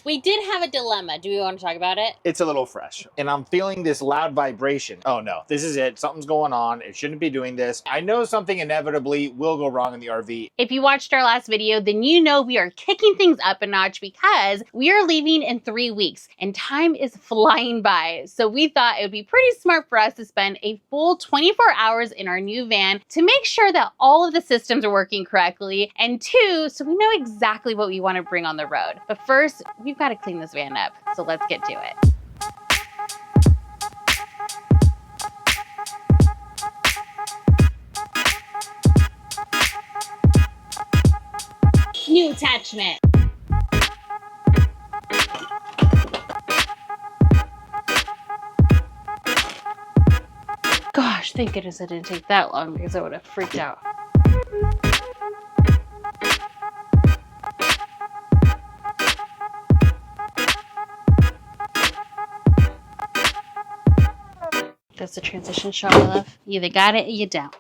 We did have a dilemma. Do we want to talk about it? It's a little fresh. And I'm feeling this loud vibration. Oh no, this is it. Something's going on. It shouldn't be doing this. I know something inevitably will go wrong in the RV. If you watched our last video, then you know we are kicking things up a notch because we are leaving in 3 weeks and time is flying by. So we thought it would be pretty smart for us to spend a full 24 hours in our new van to make sure that all of the systems are working correctly, and 2, so we know exactly what we want to bring on the road. But first, we've got to clean this van up. So let's get to it. New attachment. Gosh, thank goodness it didn't take that long because I would have freaked out. That's the transition shot, my love. You either got it or you don't.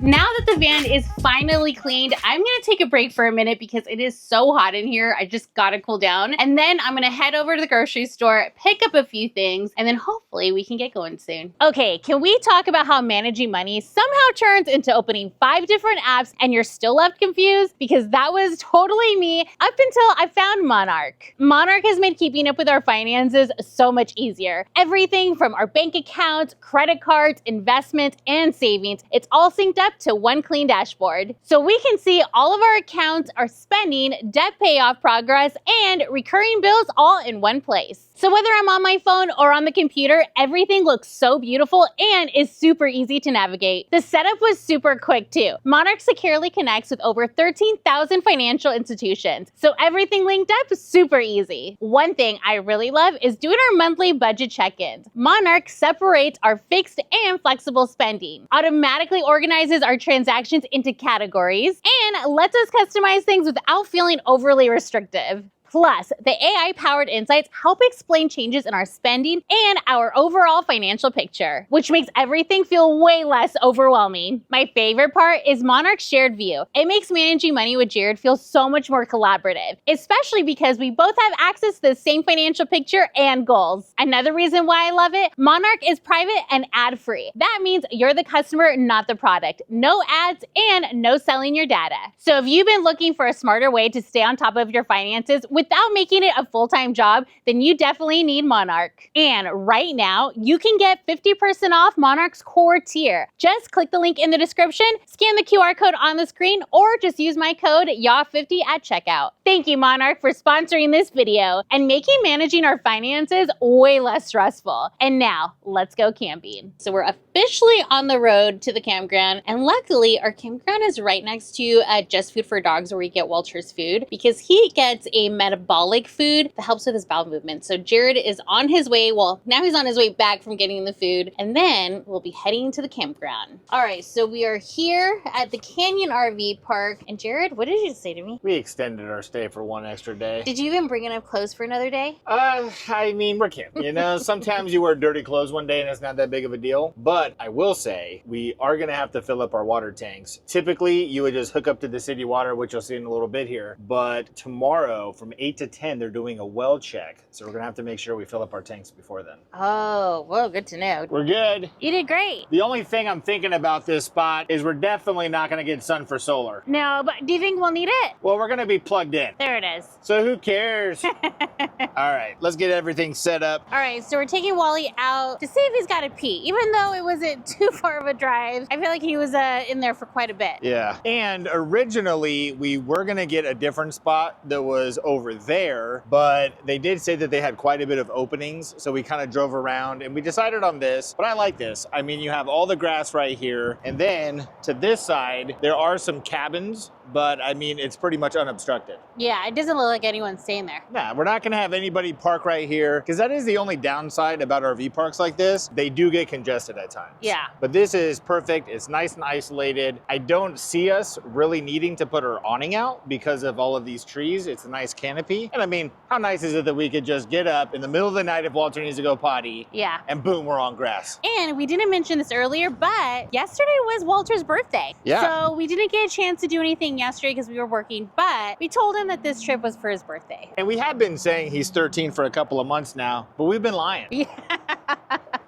Now that the van is finally cleaned, I'm gonna take a break for a minute because it is so hot in here. I just gotta cool down. And then I'm gonna head over to the grocery store, pick up a few things, and then hopefully we can get going soon. Okay, can we talk about how managing money somehow turns into opening 5 different apps and you're still left confused? Because that was totally me up until I found Monarch. Monarch has made keeping up with our finances so much easier. Everything from our bank accounts, credit cards, investments, and savings, it's all synced up to one clean dashboard. So we can see all of our accounts, our spending, debt payoff progress, and recurring bills all in one place. So whether I'm on my phone or on the computer, everything looks so beautiful and is super easy to navigate. The setup was super quick too. Monarch securely connects with over 13,000 financial institutions, so everything linked up is super easy. One thing I really love is doing our monthly budget check-ins. Monarch separates our fixed and flexible spending, automatically organizes our transactions into categories, and lets us customize things without feeling overly restrictive. Plus, the AI-powered insights help explain changes in our spending and our overall financial picture, which makes everything feel way less overwhelming. My favorite part is Monarch's shared view. It makes managing money with Jerid feel so much more collaborative, especially because we both have access to the same financial picture and goals. Another reason why I love it, Monarch is private and ad-free. That means you're the customer, not the product. No ads and no selling your data. So if you've been looking for a smarter way to stay on top of your finances without making it a full-time job, then you definitely need Monarch. And right now, you can get 50% off Monarch's core tier. Just click the link in the description, scan the QR code on the screen, or just use my code YAW50 at checkout. Thank you, Monarch, for sponsoring this video and making managing our finances way less stressful. And now, let's go camping. So we're officially on the road to the campground, and luckily, our campground is right next to Just Food for Dogs, where we get Walter's food, because he gets a metabolic food that helps with his bowel movement. So Jerid is on his way, well, now he's on his way back from getting the food, and then we'll be heading to the campground. All right, so we are here at the Canyon RV Park, and Jerid, what did you say to me? We extended our stay for 1 extra day. Did you even bring enough clothes for another day? I mean, we're camping. You know, sometimes you wear dirty clothes one day and it's not that big of a deal. But I will say, we are gonna have to fill up our water tanks. Typically, you would just hook up to the city water, which you'll see in a little bit here. But tomorrow, from 8 to 10, they're doing a well check. So we're gonna have to make sure we fill up our tanks before then. Oh, well, good to know. We're good. You did great. The only thing I'm thinking about this spot is we're definitely not gonna get sun for solar. No, but do you think we'll need it? Well, we're gonna be plugged in. There it is. So who cares? All right, let's get everything set up. All right, so we're taking Wally out to see if he's got to pee. Even though it wasn't too far of a drive, I feel like he was in there for quite a bit. Yeah, and originally we were gonna get a different spot that was over there, but they did say that they had quite a bit of openings, so we kind of drove around and we decided on this, but I like this. I mean, you have all the grass right here, and then to this side, there are some cabins but I mean, it's pretty much unobstructed. Yeah, it doesn't look like anyone's staying there. Nah, we're not gonna have anybody park right here, because that is the only downside about RV parks like this. They do get congested at times. Yeah. But this is perfect. It's nice and isolated. I don't see us really needing to put our awning out because of all of these trees. It's a nice canopy. And I mean, how nice is it that we could just get up in the middle of the night if Walter needs to go potty, Yeah. and boom, we're on grass. And we didn't mention this earlier, but yesterday was Walter's birthday. Yeah. So we didn't get a chance to do anything yesterday because we were working, but we told him that this trip was for his birthday. And we have been saying he's 13 for a couple of months now, but we've been lying. Yeah.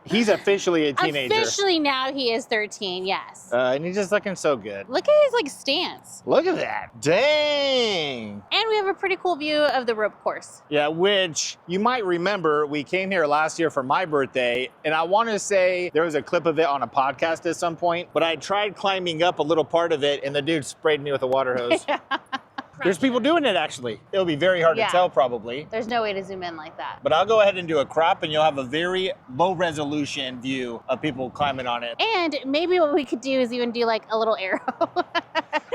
He's officially a teenager. Officially now he is 13, yes. And he's just looking so good. Look at his like stance. Look at that. Dang. And we have a pretty cool view of the rope course. Yeah, which you might remember, we came here last year for my birthday, and I want to say there was a clip of it on a podcast at some point, but I tried climbing up a little part of it, and the dude sprayed me with a water hose. There's people doing it, actually. It'll be very hard to tell, probably. There's no way to zoom in like that. But I'll go ahead and do a crop, and you'll have a very low resolution view of people climbing on it. And maybe what we could do is even do like a little arrow.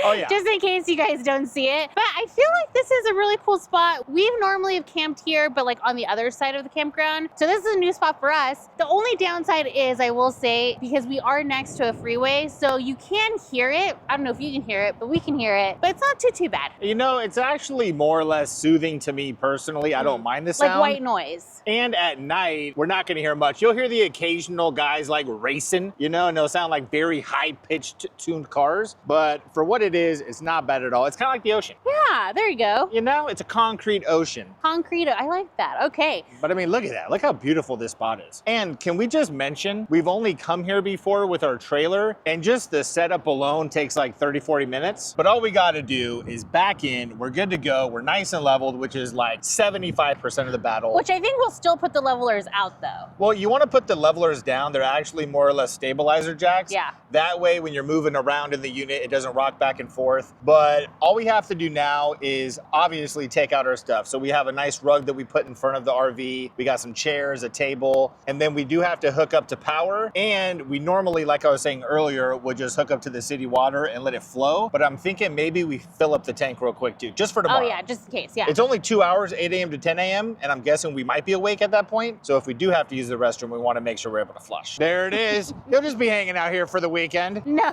Oh, yeah. Just in case you guys don't see it. But I feel like this is a really cool spot. We've normally have camped here, but like on the other side of the campground. So this is a new spot for us. The only downside is, I will say, because we are next to a freeway, so you can hear it. I don't know if you can hear it, but we can hear it. But it's not too bad. You know, it's actually more or less soothing to me personally. I don't mind the sound. Like white noise. And at night, we're not going to hear much. You'll hear the occasional guys like racing, you know, and they'll sound like very high-pitched tuned cars. But for what it is, it's not bad at all. It's kind of like the ocean. Yeah, there you go. You know, it's a concrete ocean. Concrete, I like that. Okay. But I mean, look at that. Look how beautiful this spot is. And can we just mention, we've only come here before with our trailer, and just the setup alone takes like 30, 40 minutes. But all we got to do is back in. We're good to go. We're nice and leveled, which is like 75% of the battle. Which I think we'll still put the levelers out though. Well, you want to put the levelers down. They're actually more or less stabilizer jacks. Yeah. That way, when you're moving around in the unit, it doesn't rock back and forth. But all we have to do now is obviously take out our stuff. So we have a nice rug that we put in front of the RV. We got some chairs, a table, and then we do have to hook up to power. And we normally, like I was saying earlier, would just hook up to the city water and let it flow. But I'm thinking maybe we fill up the tank real quick too, just for tomorrow. Oh yeah, just in case, yeah. It's only 2 hours, 8 a.m. to 10 a.m., and I'm guessing we might be awake at that point. So if we do have to use the restroom, we want to make sure we're able to flush. There it is. You'll just be hanging out here for the weekend. No.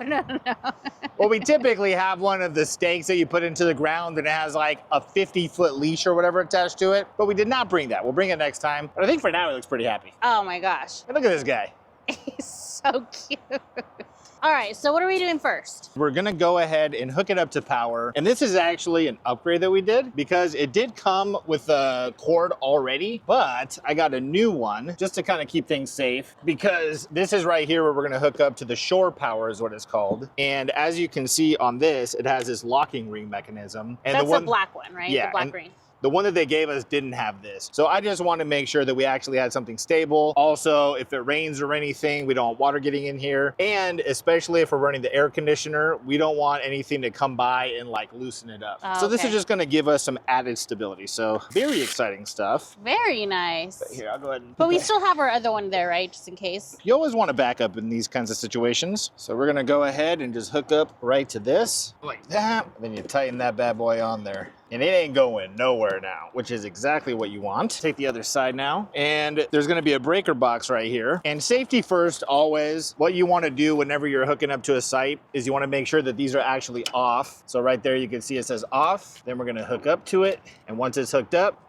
Well, we typically have one of the stakes that you put into the ground and it has like a 50-foot leash or whatever attached to it, but we did not bring that. We'll bring it next time. But I think for now, he looks pretty happy. Oh my gosh. And look at this guy. He's so cute. All right, so what are we doing first? We're gonna go ahead and hook it up to power. And this is actually an upgrade that we did because it did come with a cord already, but I got a new one just to kind of keep things safe because this is right here where we're gonna hook up to the shore power is what it's called. And as you can see on this, it has this locking ring mechanism. And That's the black one, right? Yeah, The black ring. The one that they gave us didn't have this. So I just want to make sure that we actually had something stable. Also, if it rains or anything, we don't want water getting in here. And especially if we're running the air conditioner, we don't want anything to come by and like loosen it up. Oh, so this okay. is just going to give us some added stability. So very exciting stuff. Very nice. But here, I'll go ahead and... But we still have our other one there, right? Just in case. You always want to back up in these kinds of situations. So we're going to go ahead and just hook up right to this like that. And then you tighten that bad boy on there. And it ain't going nowhere now, which is exactly what you want. Take the other side now. And there's gonna be a breaker box right here. And safety first, always. What you wanna do whenever you're hooking up to a site is you wanna make sure that these are actually off. So right there, you can see it says off. Then we're gonna hook up to it. And once it's hooked up,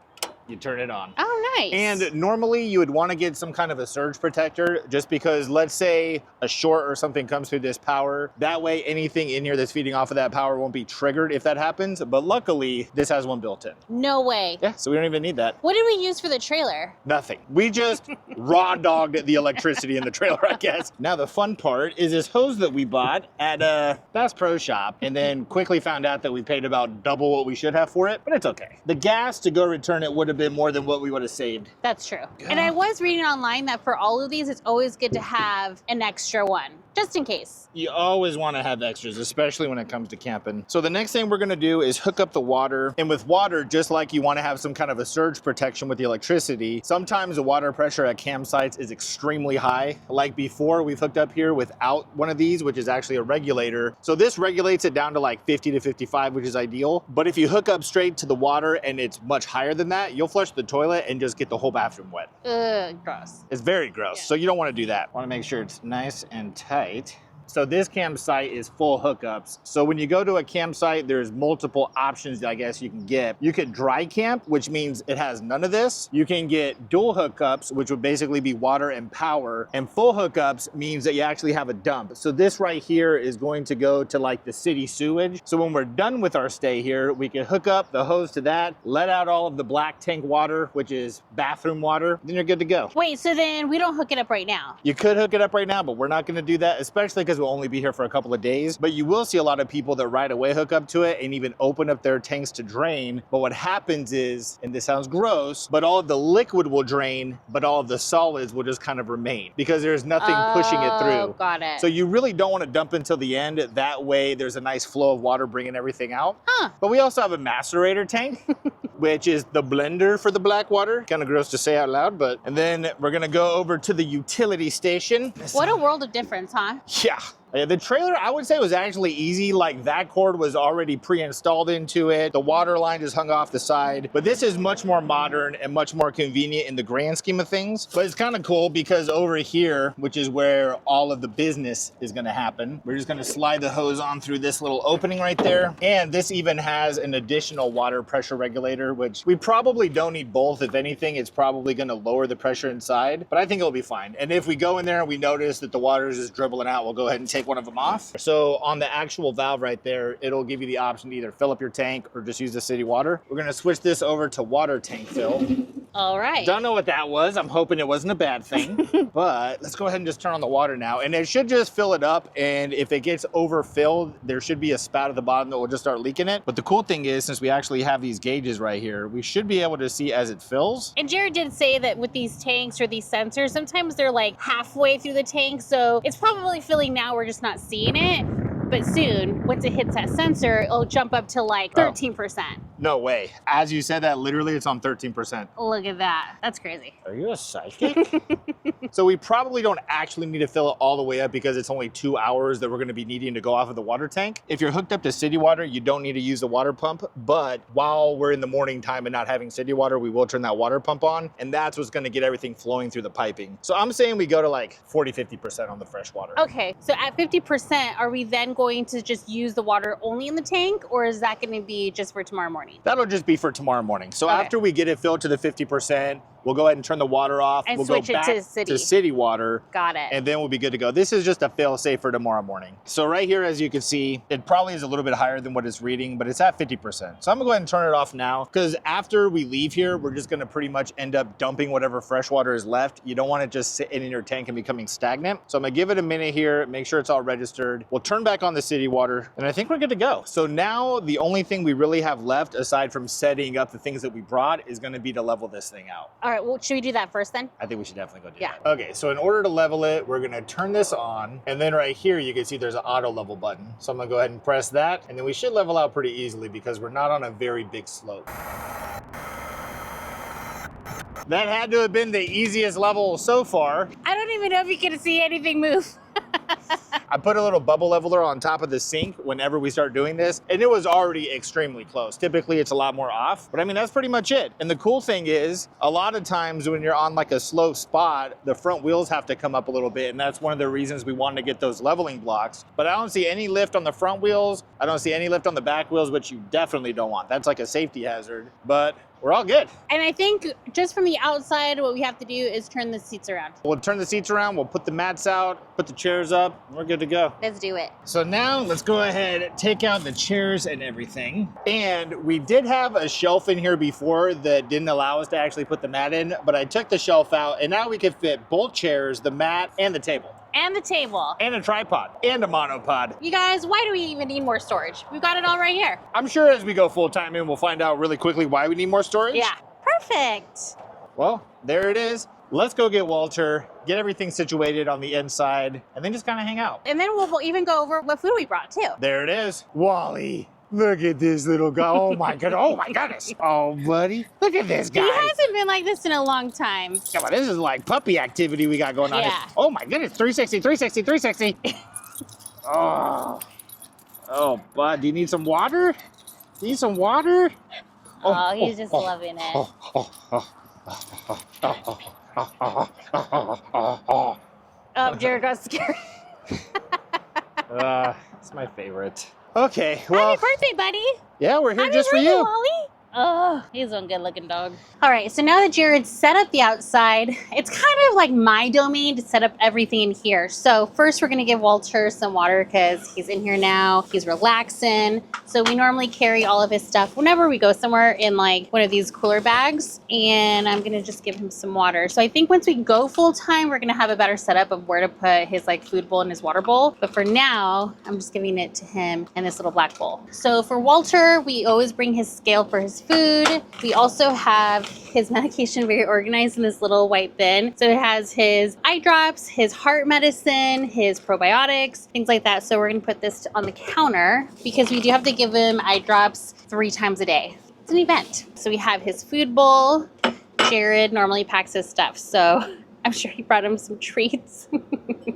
you turn it on. Oh, nice. And normally you would want to get some kind of a surge protector just because let's say a short or something comes through this power. That way anything in here that's feeding off of that power won't be triggered if that happens. But luckily this has one built in. No way. Yeah, so we don't even need that. What did we use for the trailer? Nothing. We just raw dogged the electricity in the trailer, I guess. Now the fun part is this hose that we bought at a Bass Pro Shop and then quickly found out that we paid about double what we should have for it, but it's okay. The gas to go return it would have been more than what we would have saved. That's true. And I was reading online that for all of these, it's always good to have an extra one. Just in case. You always want to have extras, especially when it comes to camping. So the next thing we're going to do is hook up the water. And with water, just like you want to have some kind of a surge protection with the electricity, sometimes the water pressure at campsites is extremely high. Like before, we've hooked up here without one of these, which is actually a regulator. So this regulates it down to like 50 to 55, which is ideal. But if you hook up straight to the water and it's much higher than that, you'll flush the toilet and just get the whole bathroom wet. Gross. It's very gross. Yeah. So you don't want to do that. Want to make sure it's nice and tight. So this campsite is full hookups. So when you go to a campsite, there's multiple options I guess you can get. You could dry camp, which means it has none of this. You can get dual hookups, which would basically be water and power. And full hookups means that you actually have a dump. So this right here is going to go to like the city sewage. So when we're done with our stay here, we can hook up the hose to that, let out all of the black tank water, which is bathroom water, then you're good to go. Wait, so then we don't hook it up right now? You could hook it up right now, but we're not gonna do that, especially because we'll only be here for a couple of days. But you will see a lot of people that right away hook up to it and even open up their tanks to drain. But what happens is, and this sounds gross, but all of the liquid will drain, but all of the solids will just kind of remain because there's nothing pushing it through. Got it. So you really don't want to dump until the end. That way there's a nice flow of water bringing everything out. Huh. But we also have a macerator tank, which is the blender for the black water. Kind of gross to say out loud, but, and then we're gonna go over to the utility station. What a world of difference, huh? Yeah. The trailer, I would say, was actually easy. Like that cord was already pre-installed into it. The water line just hung off the side. But this is much more modern and much more convenient in the grand scheme of things. But it's kind of cool because over here, which is where all of the business is going to happen, we're just going to slide the hose on through this little opening right there. And this even has an additional water pressure regulator, which we probably don't need both. If anything, it's probably going to lower the pressure inside, but I think it'll be fine. And if we go in there and we notice that the water is just dribbling out, we'll go ahead and take one of them off. So on the actual valve right there, it'll give you the option to either fill up your tank or just use the city water. We're gonna switch this over to water tank fill. All right. Don't know what that was. I'm hoping it wasn't a bad thing, but let's go ahead and just turn on the water now. And it should just fill it up. And if it gets overfilled, there should be a spout at the bottom that will just start leaking it. But the cool thing is, since we actually have these gauges right here, we should be able to see as it fills. And Jared did say that with these tanks or these sensors, sometimes they're like halfway through the tank. So it's probably filling now. We're just not seeing it. But soon, once it hits that sensor, it'll jump up to like 13%. No way. As you said that, literally it's on 13%. Look at that. That's crazy. Are you a psychic? So we probably don't actually need to fill it all the way up because it's only 2 hours that we're gonna be needing to go off of the water tank. If you're hooked up to city water, you don't need to use the water pump. But while we're in the morning time and not having city water, we will turn that water pump on. And that's what's gonna get everything flowing through the piping. So I'm saying we go to like 40, 50% on the fresh water. Okay, so at 50%, are we then going to just use the water only in the tank, or is that going to be just for tomorrow morning? That'll just be for tomorrow morning. So Okay. after we get it filled to the 50%, we'll go ahead and turn the water off. And we'll switch go it back to city water. Got it. And then we'll be good to go. This is just a fail safe for tomorrow morning. So right here, as you can see, it probably is a little bit higher than what it's reading, but it's at 50%. So I'm gonna go ahead and turn it off now because after we leave here, we're just gonna pretty much end up dumping whatever fresh water is left. You don't want it just sitting in your tank and becoming stagnant. So I'm gonna give it a minute here, make sure it's all registered. We'll turn back on the city water and I think we're good to go. So now the only thing we really have left aside from setting up the things that we brought is gonna be to level this thing out. All right, well, should we do that first then? I think we should definitely go do Yeah. that. Okay, so in order to level it, we're gonna turn this on, and then right here you can see there's an auto level button. So I'm gonna go ahead and press that, and then we should level out pretty easily because we're not on a very big slope. That had to have been the easiest level so far. I don't even know if you can see anything move. I put a little bubble leveler on top of the sink whenever we start doing this, and it was already extremely close. Typically, it's a lot more off, but I mean, that's pretty much it. And the cool thing is, a lot of times when you're on like a slow spot, the front wheels have to come up a little bit, and that's one of the reasons we wanted to get those leveling blocks. But I don't see any lift on the front wheels. I don't see any lift on the back wheels, which you definitely don't want. That's like a safety hazard, but we're all good. And I think just from the outside, what we have to do is turn the seats around. We'll turn the seats around, we'll put the mats out, put the chairs up, and we're good to go. Let's do it. So now let's go ahead, take out the chairs and everything. And we did have a shelf in here before that didn't allow us to actually put the mat in, but I took the shelf out and now we can fit both chairs, the mat, and the table. And the table. And a tripod, and a monopod. You guys, why do we even need more storage? We've got it all right here. I'm sure as we go full time in, we'll find out really quickly why we need more storage. Yeah, perfect. Well, there it is. let's go get Walter, get everything situated on the inside, and then just kind of hang out. And then we'll even go over what food we brought too. There it is. Wally, look at this little guy. Oh my goodness. Oh my goodness. Oh, buddy. Look at this guy. He hasn't been like this in a long time. Come on, this is like puppy activity we got going on here. Yeah. Oh my goodness. 360, 360, 360. Oh, bud, do you need some water? Need some water? Oh, he's just loving it. Oh, Jared got scared. It's my favorite. Okay, well. Happy birthday, buddy. Yeah, we're here Happy just for birthday, you. Wally. Oh, he's one good looking dog. All right, so now that Jared's set up the outside, it's kind of like my domain to set up everything in here. So first we're gonna give Walter some water because he's in here now, he's relaxing. So we normally carry all of his stuff whenever we go somewhere in like one of these cooler bags, and I'm gonna just give him some water. So I think once we go full time, we're gonna have a better setup of where to put his like food bowl and his water bowl. But for now, I'm just giving it to him in this little black bowl. So for Walter, we always bring his scale for his food. We also have his medication very organized in this little white bin. So it has his eye drops, his heart medicine, his probiotics, things like that. So we're gonna put this on the counter because we do have to give him eye drops 3 times a day. It's an event. So we have his food bowl. Jared normally packs his stuff, so I'm sure he brought him some treats.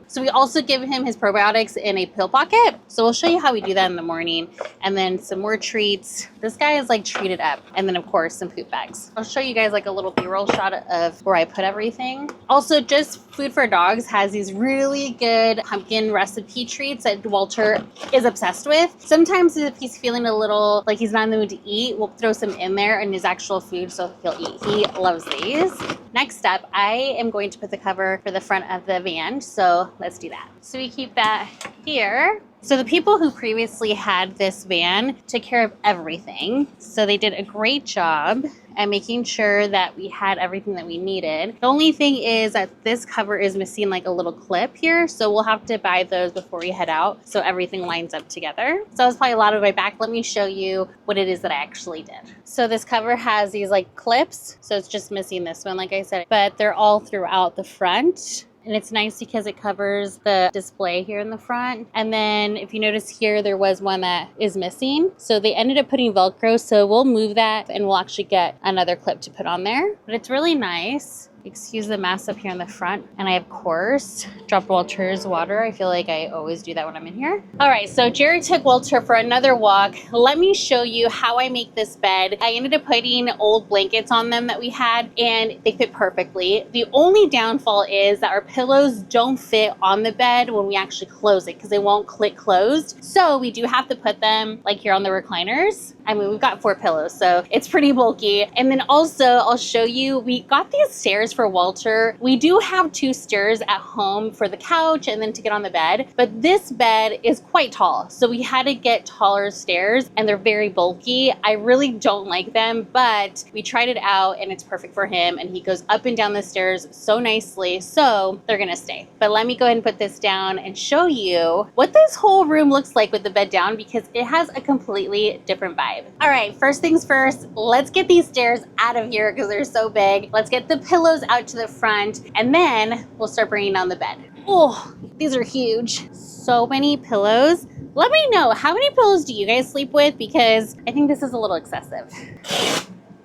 So we also give him his probiotics in a pill pocket. So we'll show you how we do that in the morning. And then some more treats. This guy is like treated up. And then of course some poop bags. I'll show you guys like a little B-roll shot of where I put everything. Also, Just Food for Dogs has these really good pumpkin recipe treats that Walter is obsessed with. Sometimes if he's feeling a little like he's not in the mood to eat, we'll throw some in there in his actual food so he'll eat. He loves these. Next up, I am going to put the cover for the front of the van, so let's do that. So we keep that here. So the people who previously had this van took care of everything. So they did a great job at making sure that we had everything that we needed. The only thing is that this cover is missing like a little clip here. So we'll have to buy those before we head out so everything lines up together. So that was probably a lot of my back. Let me show you what it is that I actually did. So this cover has these like clips. So it's just missing this one, like I said, but they're all throughout the front. And it's nice because it covers the display here in the front. And then if you notice here, there was one that is missing. So they ended up putting Velcro. So we'll move that and we'll actually get another clip to put on there. But it's really nice. Excuse the mess up here in the front. And I, of course, dropped Walter's water. I feel like I always do that when I'm in here. All right, so Jared took Walter for another walk. Let me show you how I make this bed. I ended up putting old blankets on them that we had, and they fit perfectly. The only downfall is that our pillows don't fit on the bed when we actually close it because they won't click closed. So we do have to put them like here on the recliners. I mean, we've got 4 pillows, so it's pretty bulky. And then also, I'll show you, we got these stairs for Walter. We do have 2 stairs at home for the couch and then to get on the bed, but this bed is quite tall. So we had to get taller stairs and they're very bulky. I really don't like them, but we tried it out and it's perfect for him. And he goes up and down the stairs so nicely. So they're gonna stay. But let me go ahead and put this down and show you what this whole room looks like with the bed down because it has a completely different vibe. All right, first things first, let's get these stairs out of here because they're so big. Let's get the pillows out to the front and then we'll start bringing down the bed. Oh, these are huge. So many pillows. Let me know, how many pillows do you guys sleep with? Because I think this is a little excessive.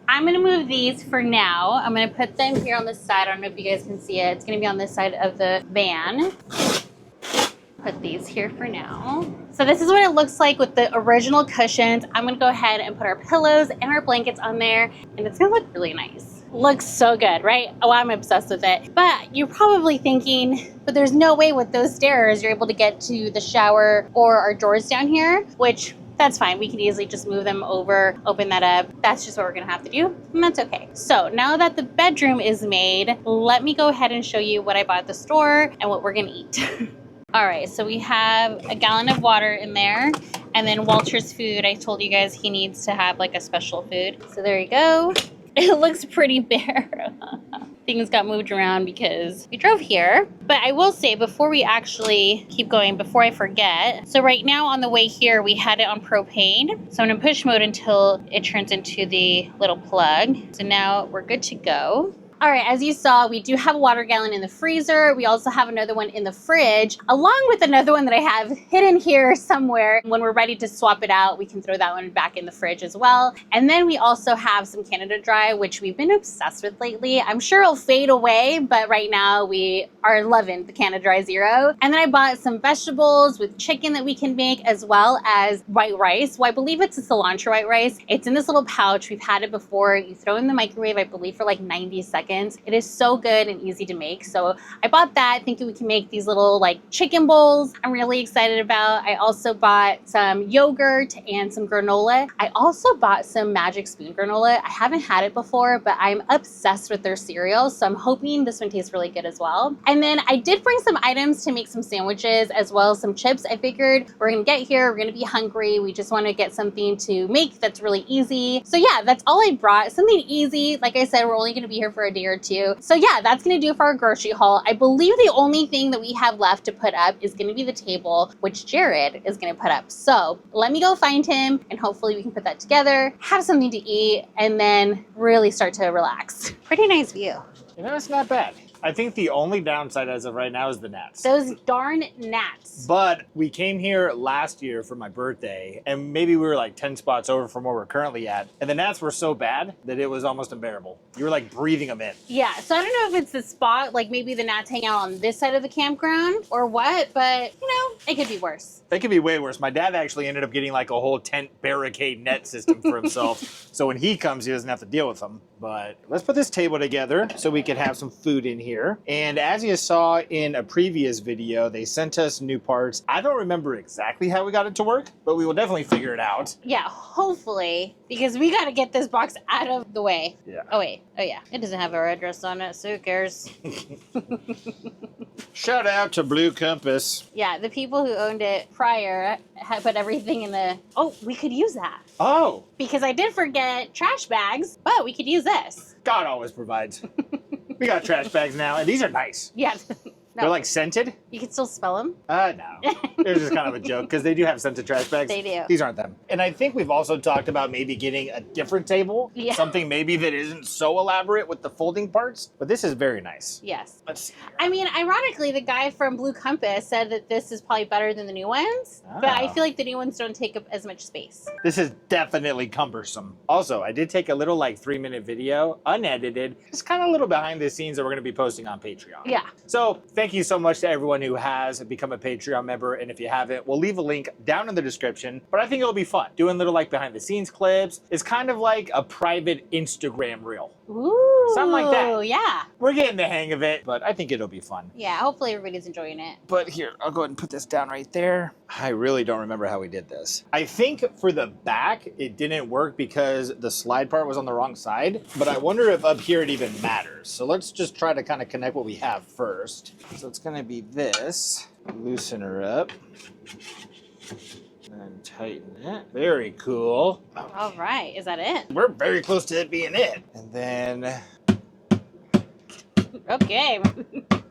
I'm gonna move these for now. I'm gonna put them here on the side. I don't know if you guys can see it. It's gonna be on this side of the van. Put these here for now. So this is what it looks like with the original cushions. I'm gonna go ahead and put our pillows and our blankets on there, and it's gonna look really nice. Looks so good, right? Oh, I'm obsessed with it. But you're probably thinking, but there's no way with those stairs you're able to get to the shower or our drawers down here, which that's fine. We can easily just move them over, open that up. That's just what we're gonna have to do, and that's okay. So now that the bedroom is made, let me go ahead and show you what I bought at the store and what we're gonna eat. All right, so we have a gallon of water in there, and then Walter's food. I told you guys he needs to have like a special food. So there you go. It looks pretty bare. Things got moved around because we drove here. But I will say before we actually keep going, before I forget, so right now on the way here, we had it on propane. So I'm gonna push mode until it turns into the little plug. So now we're good to go. All right, as you saw, we do have a water gallon in the freezer. We also have another one in the fridge, along with another one that I have hidden here somewhere. When we're ready to swap it out, we can throw that one back in the fridge as well. And then we also have some Canada Dry, which we've been obsessed with lately. I'm sure it'll fade away, but right now we are loving the Canada Dry Zero. And then I bought some vegetables with chicken that we can make, as well as white rice. Well, I believe it's a cilantro white rice. It's in this little pouch. We've had it before. You throw it in the microwave, I believe, for like 90 seconds. It is so good and easy to make. So I bought that thinking we can make these little like chicken bowls I'm really excited about. I also bought some yogurt and some granola. I also bought some Magic Spoon granola. I haven't had it before, but I'm obsessed with their cereal. So I'm hoping this one tastes really good as well. And then I did bring some items to make some sandwiches as well as some chips. I figured we're gonna get here, we're gonna be hungry. We just wanna get something to make that's really easy. So yeah, that's all I brought. Something easy. Like I said, we're only gonna be here for a day or two. So yeah, that's gonna do it for our grocery haul. I believe the only thing that we have left to put up is gonna be the table, which Jerid is gonna put up. So let me go find him and hopefully we can put that together, have something to eat, and then really start to relax. Pretty nice view. You know, it's not bad. I think the only downside as of right now is the gnats. Those darn gnats. But we came here last year for my birthday, and maybe we were like 10 spots over from where we're currently at. And the gnats were so bad that it was almost unbearable. You were like breathing them in. Yeah, so I don't know if it's the spot, like maybe the gnats hang out on this side of the campground or what, but you know, it could be worse. It could be way worse. My dad actually ended up getting like a whole tent barricade net system for himself. So when he comes, he doesn't have to deal with them. But let's put this table together so we can have some food in here. And as you saw in a previous video, they sent us new parts. I don't remember exactly how we got it to work, but we will definitely figure it out. Yeah, hopefully, because we got to get this box out of the way. Yeah. Oh, wait. Oh, yeah. It doesn't have our address on it, so who cares? Shout out to Blue Compass. Yeah, the people who owned it prior had put everything in the... Oh, we could use that. Oh, Because I did forget trash bags, but we could use this. God always provides. We got trash bags now, and these are nice. Yeah. No, They're like scented? you can still spell them. No. It was just kind of a joke because they do have scented trash bags. They do. These aren't them. And I think we've also talked about maybe getting a different table. Yeah. Something maybe that isn't so elaborate with the folding parts. But this is very nice. Yes. Let's see here. I mean, ironically, the guy from Blue Compass said that this is probably better than the new ones, but I Oh. feel like the new ones don't take up as much space. This is definitely cumbersome. Also, I did take a little like 3-minute video, unedited. It's kind of a little behind the scenes that we're going to be posting on Patreon. Yeah. So thank you so much to everyone who has become a Patreon member. And if you haven't, we'll leave a link down in the description. But I think it'll be fun. Doing little like behind the scenes clips. It's kind of like a private Instagram reel. Ooh. Something like that. Yeah. We're getting the hang of it, but I think it'll be fun. Yeah, hopefully everybody's enjoying it. But here, I'll go ahead and put this down right there. I really don't remember how we did this. I think for the back, it didn't work because the slide part was on the wrong side, but I wonder if up here it even matters. So let's just try to kind of connect what we have first. So it's gonna be this. Loosen her up. And tighten it. Very cool. All right, is that it? We're very close to it being it. And then, Okay.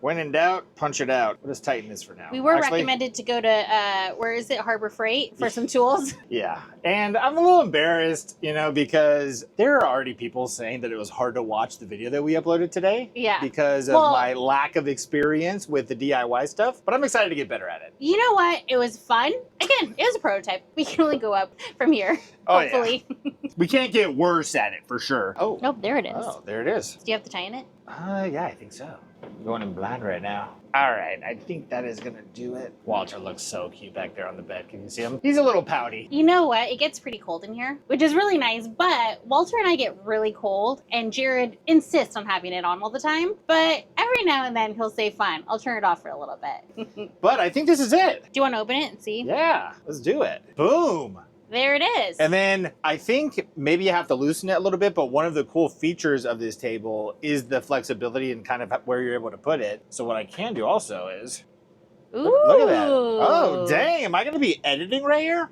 when in doubt, punch it out. We'll just tighten this for now. We were Actually, recommended to go to, where is it, Harbor Freight for some tools. Yeah, and I'm a little embarrassed, you know, because there are already people saying that it was hard to watch the video that we uploaded today. Yeah. Because of my lack of experience with the DIY stuff, but I'm excited to get better at it. You know what? It was fun. Again, it was a prototype. We can only go up from here, Oh, hopefully. Yeah. We can't get worse at it for sure. Oh. Nope, there it is. Oh, there it is. Do you have to tie in it? Yeah, I think so. I'm going in blind right now. All right, I think that is gonna do it. Walter looks so cute back there on the bed. Can you see him? He's a little pouty. You know what? It gets pretty cold in here, which is really nice, but Walter and I get really cold, and Jerid insists on having it on all the time, but every now and then he'll say, fine, I'll turn it off for a little bit. Do But I think this is it. you want to open it and see? Yeah, let's do it. Boom. There it is. And then I think maybe you have to loosen it a little bit, but one of the cool features of this table is the flexibility and kind of where you're able to put it. So what I can do also is, Ooh. look at that. Oh, dang. Am I going to be editing right here?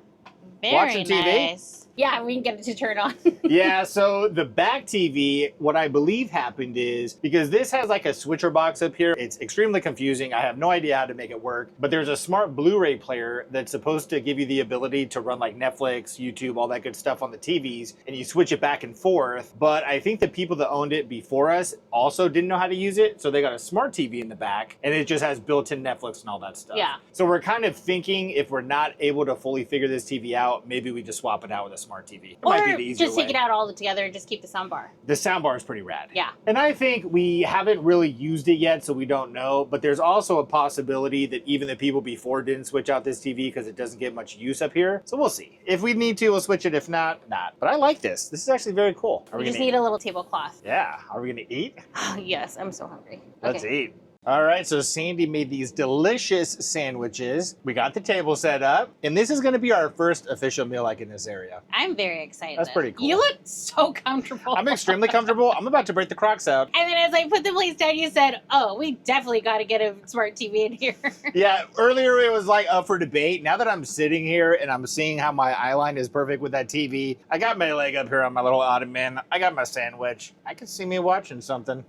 Very watching TV? nice. Yeah, we can get it to turn on. Yeah, so the back TV, what I believe happened is, because this has like a switcher box up here, it's extremely confusing. I have no idea how to make it work, but there's a smart Blu-ray player that's supposed to give you the ability to run like Netflix, YouTube, all that good stuff on the TVs, and you switch it back and forth. But I think the people that owned it before us also didn't know how to use it, so they got a smart TV in the back, and it just has built-in Netflix and all that stuff. Yeah. So we're kind of thinking if we're not able to fully figure this TV out, maybe we just swap it out with a smart TV. It might be the easier just way. take it out all together and just keep the sound bar. The sound bar is pretty rad. Yeah. And I think we haven't really used it yet, so we don't know. But there's also a possibility that even the people before didn't switch out this TV because it doesn't get much use up here. So we'll see. If we need to, we'll switch it. If not, not. But I like this. This is actually very cool. We just need a little tablecloth. Yeah. Are we going to eat? Yes, I'm so hungry. Let's Okay. eat. All right, so Sandy made these delicious sandwiches. We got the table set up, and this is going to be our first official meal like in this area. I'm very excited. That's pretty cool. You look so comfortable. I'm extremely comfortable. I'm about to break the Crocs out. And then as I put the plates down, you said, oh, we definitely got to get a smart TV in here. Yeah, earlier it was like up for debate. Now that I'm sitting here and I'm seeing how my eye line is perfect with that TV, I got my leg up here on my little ottoman. I got my sandwich. I can see me watching something.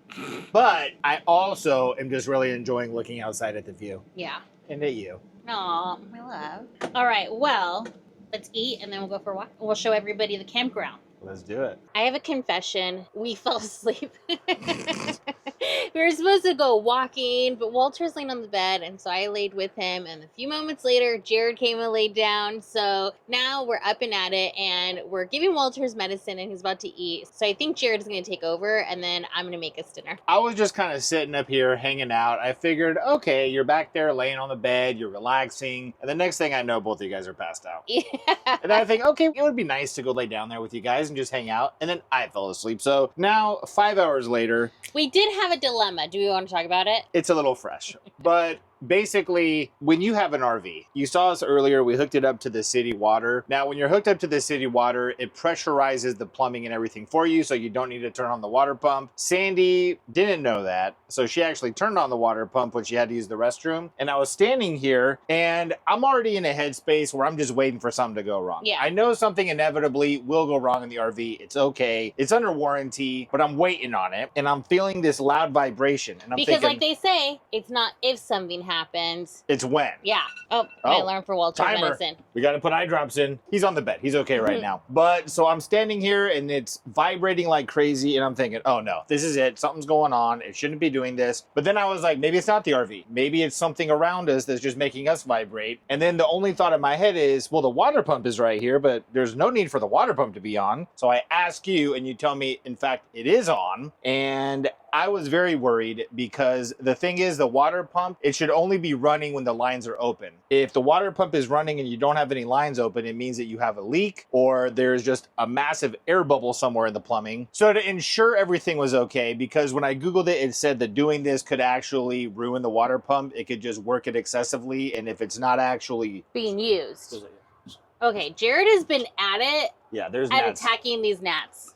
But I also am just really enjoying looking outside at the view. Yeah. And at you. Aw, my love. All right, well, let's eat and then we'll go for a walk. We'll show everybody the campground. Let's do it. I have a confession. We fell asleep. We were supposed to go walking, but Walter's laying on the bed, and so I laid with him. And a few moments later, Jared came and laid down. So now we're up and at it, and we're giving Walter his medicine, and he's about to eat. So I think Jared is going to take over, and then I'm going to make us dinner. I was just kind of sitting up here hanging out. I figured, okay, you're back there laying on the bed, you're relaxing, and the next thing I know, both of you guys are passed out. Yeah. And I think, okay, it would be nice to go lay down there with you guys and just hang out. And then I fell asleep. So now, 5 hours later, We did have a dilemma. Do we want to talk about it? it's a little fresh. But basically, when you have an RV, you saw us earlier, we hooked it up to the city water. Now, when you're hooked up to the city water, it pressurizes the plumbing and everything for you, so you don't need to turn on the water pump. Sandy didn't know that, so she actually turned on the water pump when she had to use the restroom. And I was standing here, and I'm already in a headspace where I'm just waiting for something to go wrong. Yeah. I know something inevitably will go wrong in the RV. It's okay. It's under warranty, but I'm waiting on it, and I'm feeling this loud vibration. And I'm Because thinking, like they say, it's not if something happens. it's when. Yeah. Oh, my Oh, alarm for Walter's timer. medicine. We got to put eye drops in. He's on the bed. He's okay right now. But so I'm standing here and it's vibrating like crazy. And I'm thinking, oh no, this is it. Something's going on. It shouldn't be doing this. But then I was like, maybe it's not the RV. Maybe it's something around us that's just making us vibrate. And then the only thought in my head is, well, the water pump is right here, but there's no need for the water pump to be on. So I ask you and you tell me, in fact, it is on. And I was very worried because the thing is, the water pump, it should only be running when the lines are open. If the water pump is running and you don't have any lines open, it means that you have a leak or there's just a massive air bubble somewhere in the plumbing. So to ensure everything was okay, because when I Googled it, it said that doing this could actually ruin the water pump. It could just work it excessively. And if it's not actually Being used. Okay, Jared has been at it, yeah, there's at gnats. attacking these gnats.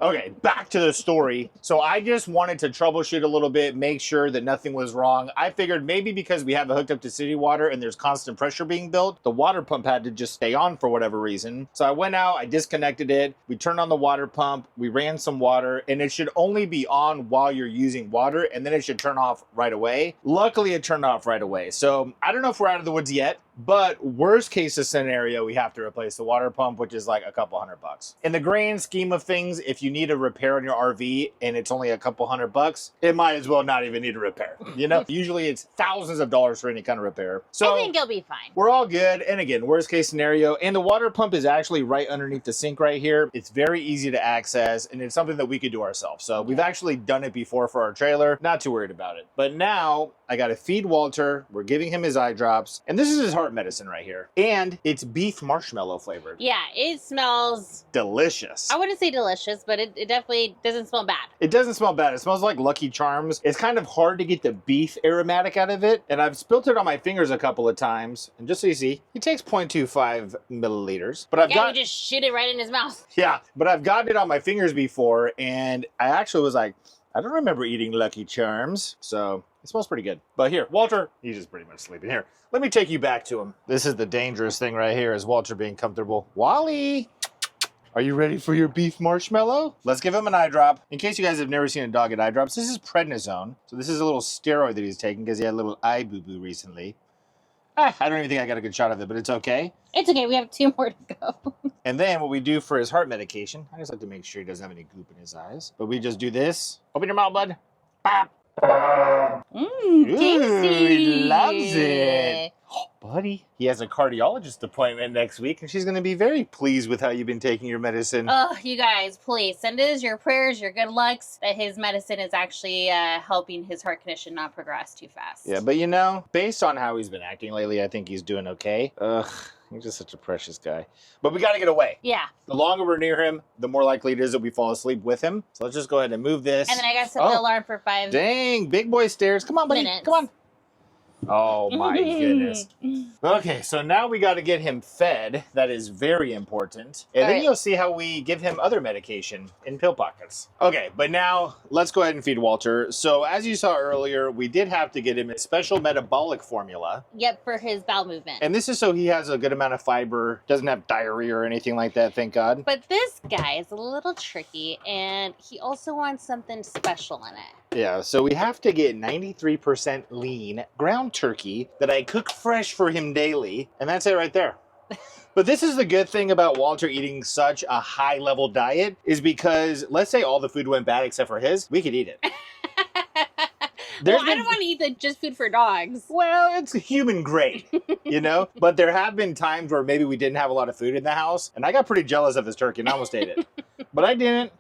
Okay, back to the story. So I just wanted to troubleshoot a little bit, make sure that nothing was wrong. I figured maybe because we have it hooked up to city water and there's constant pressure being built, the water pump had to just stay on for whatever reason. So I went out, I disconnected it, we turned on the water pump, we ran some water, and it should only be on while you're using water, and then it should turn off right away. Luckily, it turned off right away. So I don't know if we're out of the woods yet, but worst case scenario, we have to replace the water pump, which is like a couple $100. In the grand scheme of things, if you need a repair on your RV and it's only a couple $100, it might as well not even need a repair. You know, usually it's thousands of dollars for any kind of repair. So I think you'll be fine. we're all good. And again, worst case scenario, and the water pump is actually right underneath the sink right here. It's very easy to access, and it's something that we could do ourselves. So we've actually done it before for our trailer. Not too worried about it. But now I got to feed Walter. We're giving him his eye drops, and this is his heart medicine right here. And it's beef marshmallow flavored. Yeah, it smells... Delicious. I wouldn't say delicious, but it definitely doesn't smell bad. It doesn't smell bad. It smells like Lucky Charms. It's kind of hard to get the beef aromatic out of it. And I've spilt it on my fingers a couple of times. And just so you see, it takes 0.25 milliliters. But You just shoot it right in his mouth. Yeah, but I've gotten it on my fingers before. And I actually was like, I don't remember eating Lucky Charms. So It smells pretty good. But here, Walter, he's just pretty much sleeping here. Let me take you back to him. This is the dangerous thing right here, is Walter being comfortable. Wally, are you ready for your beef marshmallow? Let's give him an eye drop. In case you guys have never seen a dog get eye drops, this is prednisone. So this is a little steroid that he's taking because he had a little eye boo-boo recently. I don't even think I got a good shot of it, but it's okay. It's okay. We have 2 more to go. And then what we do for his heart medication, I just like to make sure he doesn't have any goop in his eyes. But we just do this. Open your mouth, bud. Bop. Tasty. He loves it. Buddy, he has a cardiologist appointment next week, and she's going to be very pleased with how you've been taking your medicine. Oh, you guys, please send us your prayers, your good lucks, that his medicine is actually helping his heart condition not progress too fast. Yeah, but you know, based on how he's been acting lately, I think he's doing okay. Ugh, he's just such a precious guy. But we got to get away. Yeah. The longer we're near him, the more likely it is that we fall asleep with him. So let's just go ahead and move this. And then I got to set the alarm for 5 Dang, big boy stairs. Come on, buddy. minutes. Come on. Oh my goodness. Okay, so now we got to get him fed. That is very important. And then you'll see how we give him other medication in pill pockets. Okay, but now let's go ahead and feed Walter. So as you saw earlier, we did have to get him a special metabolic formula. Yep, for his bowel movement. And this is so he has a good amount of fiber, doesn't have diarrhea or anything like that, thank God. But this guy is a little tricky, and he also wants something special in it. Yeah, so we have to get 93% lean ground turkey that I cook fresh for him daily, and that's it right there. But this is the good thing about Walter eating such a high-level diet, is because, let's say all the food went bad except for his, we could eat it. Well, I don't want to eat just food for dogs. Well, it's human grade, you know? But there have been times where maybe we didn't have a lot of food in the house, and I got pretty jealous of his turkey and almost ate it. But I didn't.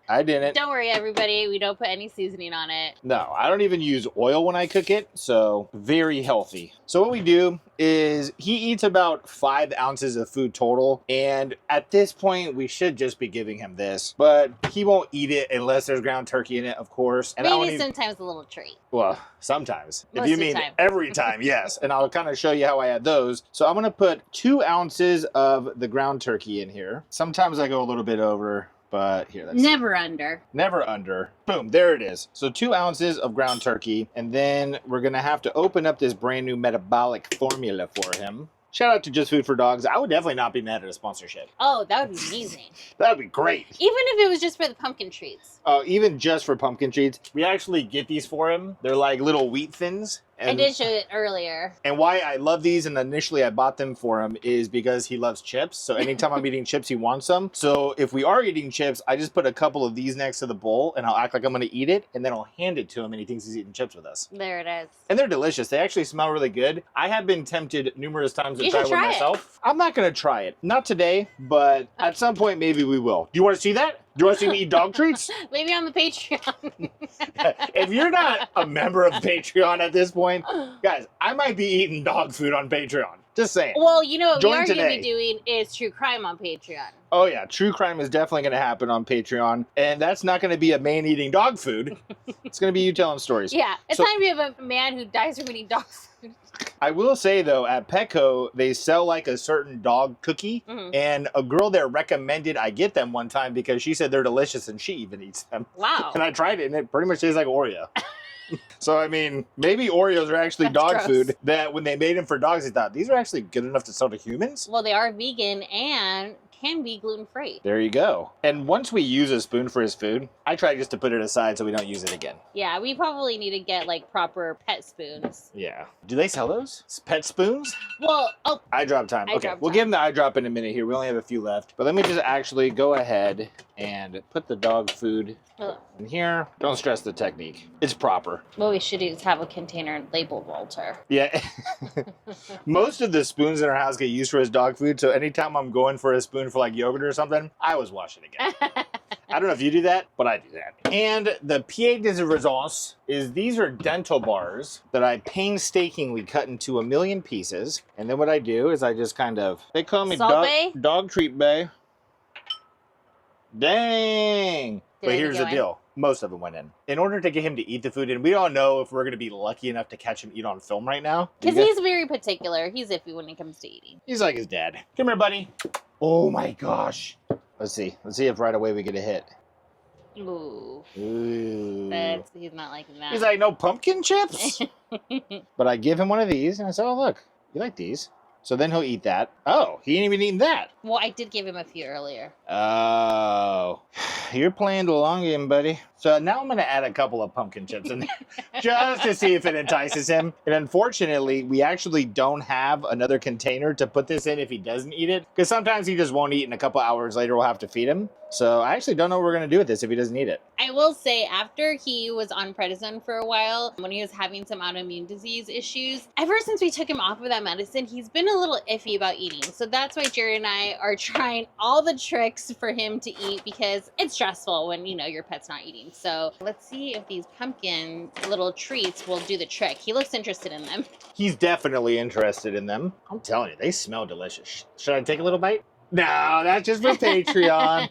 Don't worry, everybody. We don't put any seasoning on it. No, I don't even use oil when I cook it, so very healthy. So what we do is he eats about 5 ounces of food total, and at this point, we should just be giving him this. But he won't eat it unless there's ground turkey in it, of course. And maybe sometimes a little treat. Well, sometimes. Most if you of the mean time. every time, yes. And I'll kind of show you how I add those. So I'm going to put 2 ounces of the ground turkey in here. Sometimes I go a little bit over. But here, that's never under. Never under. Boom, there it is. So 2 ounces of ground turkey. And then we're going to have to open up this brand new metabolic formula for him. Shout out to Just Food for Dogs. I would definitely not be mad at a sponsorship. Oh, that would be amazing. That would be great. Even if it was just for the pumpkin treats. Oh, even just for pumpkin treats. We actually get these for him. They're like little wheat thins. I did show it earlier. And why I love these, and initially I bought them for him, is because he loves chips. So anytime I'm eating chips, he wants them. So if we are eating chips, I just put a couple of these next to the bowl, and I'll act like I'm going to eat it, and then I'll hand it to him, and he thinks he's eating chips with us. There it is. And they're delicious. They actually smell really good. I have been tempted numerous times to try one try myself. I'm not going to try it. Not today, but at some point maybe we will. Do you want to see that? Do you want to see me eat dog treats? Maybe on the Patreon. If you're not a member of Patreon at this point, guys, I might be eating dog food on Patreon. Just saying. Well, you know what Join we are going to today. be doing is true crime on Patreon. Oh yeah, true crime is definitely going to happen on Patreon. And that's not going to be a man eating dog food. It's going to be you telling stories. Yeah, it's time we have a man who dies from eating dog food. I will say, though, at Petco, they sell like a certain dog cookie. Mm-hmm. And a girl there recommended I get them one time because she said they're delicious and she even eats them. Wow. And I tried it and it pretty much tastes like Oreo. So, I mean, maybe Oreos are actually dog gross. food that when they made them for dogs, they thought, these are actually good enough to sell to humans? Well, they are vegan and can be gluten-free. There you go. And once we use a spoon for his food, I try just to put it aside so we don't use it again. Yeah, we probably need to get, like, proper pet spoons. Yeah. Do they sell those? Pet spoons? Well, oh. Eye drop time. Eye Okay, drop we'll time. give him the eye drop in a minute here. We only have a few left. But let me just actually go ahead and put the dog food in here. Don't stress the technique. It's proper. What we should do is have a container labeled Walter. Yeah. Most of the spoons in our house get used for his dog food, so anytime I'm going for a spoon for like yogurt or something, I always wash it again. I don't know if you do that, but I do that. And the pied de resistance is these are dental bars that I painstakingly cut into 1,000,000 pieces. And then what I do is I just kind of, they call me Salt Bae? dog treat bay. Dang. But here's the deal. Most of them went in. In order to get him to eat the food, and we don't know if we're going to be lucky enough to catch him eat on film right now. Because he's very particular. He's iffy when it comes to eating. He's like his dad. Come here, buddy. Oh my gosh. Let's see. Let's see if right away we get a hit. Ooh. Ooh. He's not liking that. He's like, no pumpkin chips? But I give him one of these, and I said, oh, look, you like these. So then he'll eat that. Oh, he ain't even eaten that. Well, I did give him a few earlier. Oh, you're playing the long game, buddy. So now I'm going to add a couple of pumpkin chips in there just to see if it entices him. And unfortunately, we actually don't have another container to put this in if he doesn't eat it. Because sometimes he just won't eat, and a couple hours later we'll have to feed him. So I actually don't know what we're going to do with this if he doesn't eat it. I will say, after he was on prednisone for a while, when he was having some autoimmune disease issues, ever since we took him off of that medicine, he's been a little iffy about eating. So that's why Jerry and I are trying all the tricks for him to eat, because it's stressful when, you know, your pet's not eating. So let's see if these pumpkin little treats will do the trick. He looks interested in them. He's definitely interested in them. I'm telling you, they smell delicious. Should I take a little bite? No, that's just for Patreon.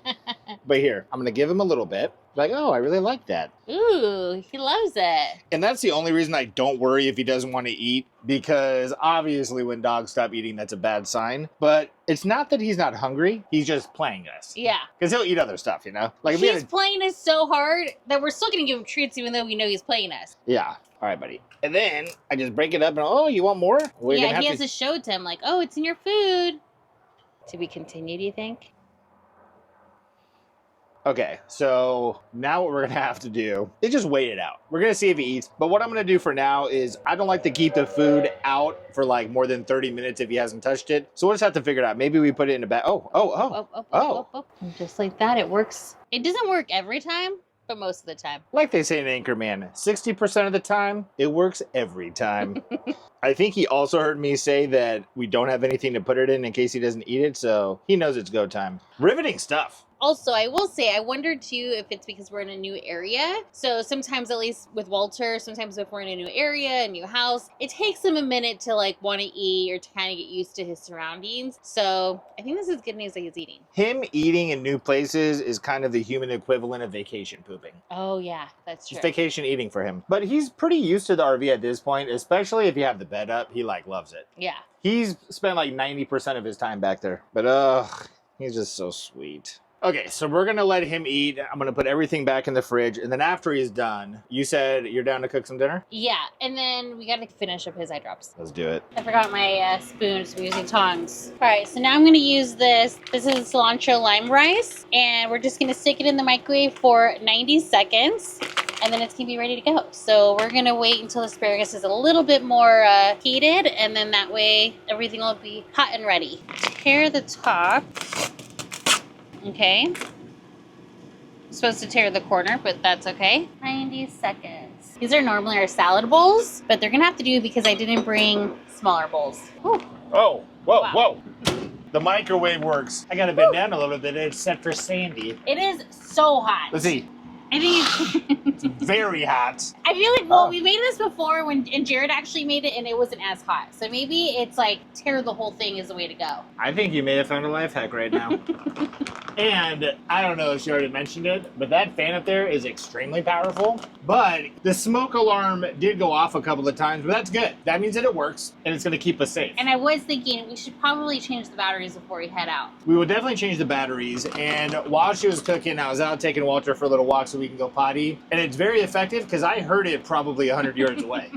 But here, I'm going to give him a little bit. Like, oh, I really like that. Ooh, he loves it. And that's the only reason I don't worry if he doesn't want to eat, because obviously when dogs stop eating, that's a bad sign. But it's not that he's not hungry. He's just playing us. Yeah. Because he'll eat other stuff, you know? Like, if he's playing us so hard that we're still going to give him treats even though we know he's playing us. Yeah. All right, buddy. And then I just break it up and, oh, you want more? Yeah, he has to show it to him like, oh, it's in your food. To be continued, do you think? Okay, so now what we're going to have to do is just wait it out. We're going to see if he eats. But what I'm going to do for now is I don't like to keep the food out for like more than 30 minutes if he hasn't touched it. So we'll just have to figure it out. Maybe we put it in a bag. Oh. And just like that, it works. It doesn't work every time, but most of the time. Like they say in Anchorman, 60% of the time, it works every time. I think he also heard me say that we don't have anything to put it in case he doesn't eat it, so he knows it's go time. Riveting stuff. Also, I will say, I wonder too if it's because we're in a new area. So sometimes, at least with Walter, sometimes if we're in a new area, a new house, it takes him a minute to like want to eat or to kind of get used to his surroundings. So I think this is good news that he's eating. Him eating in new places is kind of the human equivalent of vacation pooping. Oh yeah, that's true. It's vacation eating for him. But he's pretty used to the RV at this point, especially if you have the bed up. He like loves it. Yeah. He's spent like 90% of his time back there. But he's just so sweet. Okay, so we're going to let him eat. I'm going to put everything back in the fridge. And then after he's done, you said you're down to cook some dinner? Yeah, and then we got to finish up his eye drops. Let's do it. I forgot my spoon, so we're using tongs. All right, so now I'm going to use this. This is cilantro lime rice. And we're just going to stick it in the microwave for 90 seconds. And then it's going to be ready to go. So we're going to wait until the asparagus is a little bit more heated. And then that way, everything will be hot and ready. Tear the top. Okay. I'm supposed to tear the corner, but that's okay. 90 seconds. These are normally our salad bowls, but they're gonna have to do because I didn't bring smaller bowls. Whew. Oh, whoa, Wow. whoa. The microwave works. I gotta bend down a little bit. It's set for Sandy. It is so hot. Let's see. I think It's very hot. I feel like, well, we made this before and Jared actually made it and it wasn't as hot. So maybe it's like tear the whole thing is the way to go. I think you may have found a life hack right now. And I don't know if she already mentioned it, but that fan up there is extremely powerful. But the smoke alarm did go off a couple of times, but that's good. That means that it works and it's going to keep us safe. And I was thinking we should probably change the batteries before we head out. We will definitely change the batteries. And while she was cooking, I was out taking Walter for a little walk so we can go potty. And it's very effective because I heard it probably 100 yards away.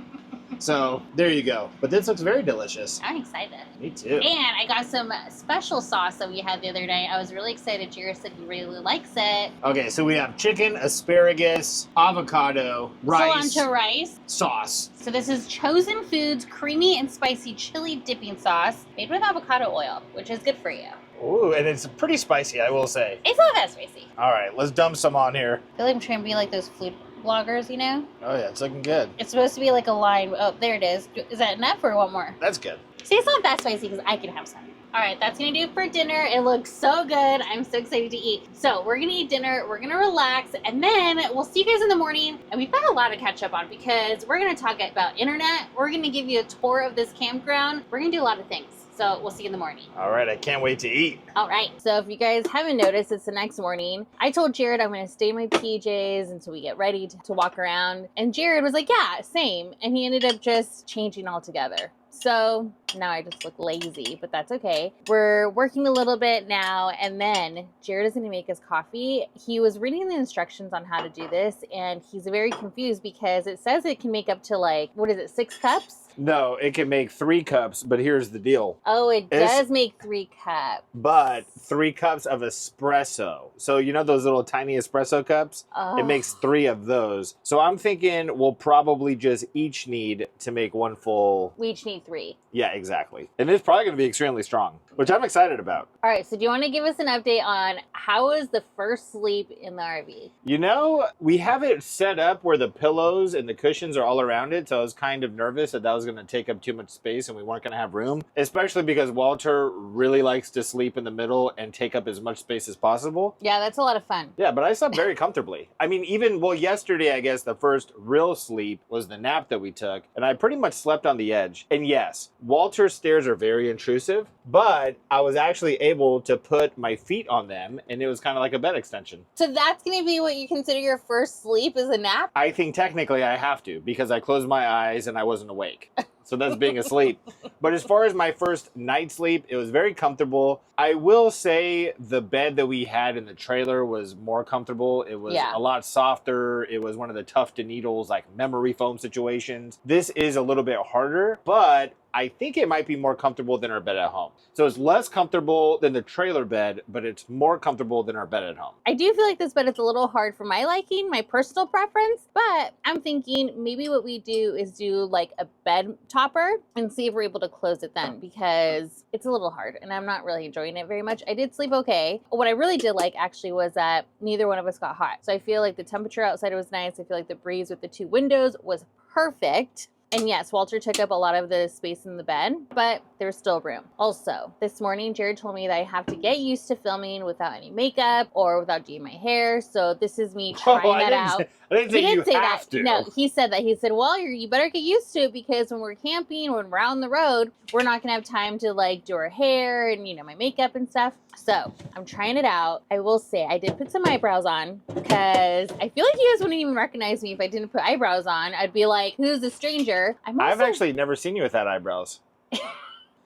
So there you go. But this looks very delicious. I'm excited. Me too. And I got some special sauce that we had the other night. I was really excited. Jared said he really likes it. Okay, so we have chicken, asparagus, avocado, rice, Cilantro rice. sauce. So this is Chosen Foods creamy and spicy chili dipping sauce made with avocado oil, which is good for you. Ooh, and it's pretty spicy, I will say. It's not that spicy. All right, let's dump some on here. I feel like I'm trying to be like those food bloggers, you know? Oh yeah, it's looking good. It's supposed to be like a line. Oh, there it is. Is that enough or one more? That's good. See, it's not that spicy because I can have some. All right, that's going to do it for dinner. It looks so good. I'm so excited to eat. So we're going to eat dinner. We're going to relax. And then we'll see you guys in the morning. And we've got a lot to catch up on because we're going to talk about internet. We're going to give you a tour of this campground. We're going to do a lot of things. So we'll see you in the morning. All right, I can't wait to eat. All right. So if you guys haven't noticed, it's the next morning. I told Jared I'm going to stay in my PJs until we get ready to walk around. And Jared was like, yeah, same. And he ended up just changing altogether. So now I just look lazy, but that's okay. We're working a little bit now, and then Jerid is going to make us coffee. He was reading the instructions on how to do this, and he's very confused because it says it can make up to like, what is it, 6 cups? No, it can make 3 cups, but here's the deal. Oh, it does make 3 cups. But 3 cups of espresso. So you know those little tiny espresso cups? Oh. It makes 3 of those. So I'm thinking we'll probably just each need to make 1 full. We each need 3. Yeah, exactly. And it's probably going to be extremely strong, which I'm excited about. All right, so do you want to give us an update on how was the first sleep in the RV? You know, we have it set up where the pillows and the cushions are all around it, so I was kind of nervous that was going to take up too much space and we weren't going to have room, especially because Walter really likes to sleep in the middle and take up as much space as possible. Yeah, that's a lot of fun. Yeah, but I slept very comfortably. I mean, even, well, yesterday, I guess the first real sleep was the nap that we took, and I pretty much slept on the edge. And yes, Walter's stairs are very intrusive, but I was actually able to put my feet on them, and it was kind of like a bed extension. So that's going to be what you consider your first sleep, is a nap? I think technically I have to, because I closed my eyes and I wasn't awake. So that's being asleep. But as far as my first night sleep, it was very comfortable. I will say the bed that we had in the trailer was more comfortable. It was a lot softer. It was one of the tough to needles, like memory foam situations. This is a little bit harder, but I think it might be more comfortable than our bed at home. So it's less comfortable than the trailer bed, but it's more comfortable than our bed at home. I do feel like this bed is a little hard for my liking, my personal preference, but I'm thinking maybe what we do is do like a bed topper and see if we're able to close it then, because it's a little hard and I'm not really enjoying it very much. I did sleep okay. What I really did like actually was that neither one of us got hot. So I feel like the temperature outside was nice. I feel like the breeze with the 2 windows was perfect. And yes, Walter took up a lot of the space in the bed, but there was still room. Also, this morning, Jerid told me that I have to get used to filming without any makeup or without doing my hair. So this is me trying that out. I didn't say you have to. No, he said that. He said, well, you better get used to it, because when we're camping, when we're out on the road, we're not going to have time to like do our hair and, you know, my makeup and stuff. So I'm trying it out. I will say I did put some eyebrows on, because I feel like you guys wouldn't even recognize me if I didn't put eyebrows on. I'd be like, who's the stranger? I've actually never seen you without eyebrows.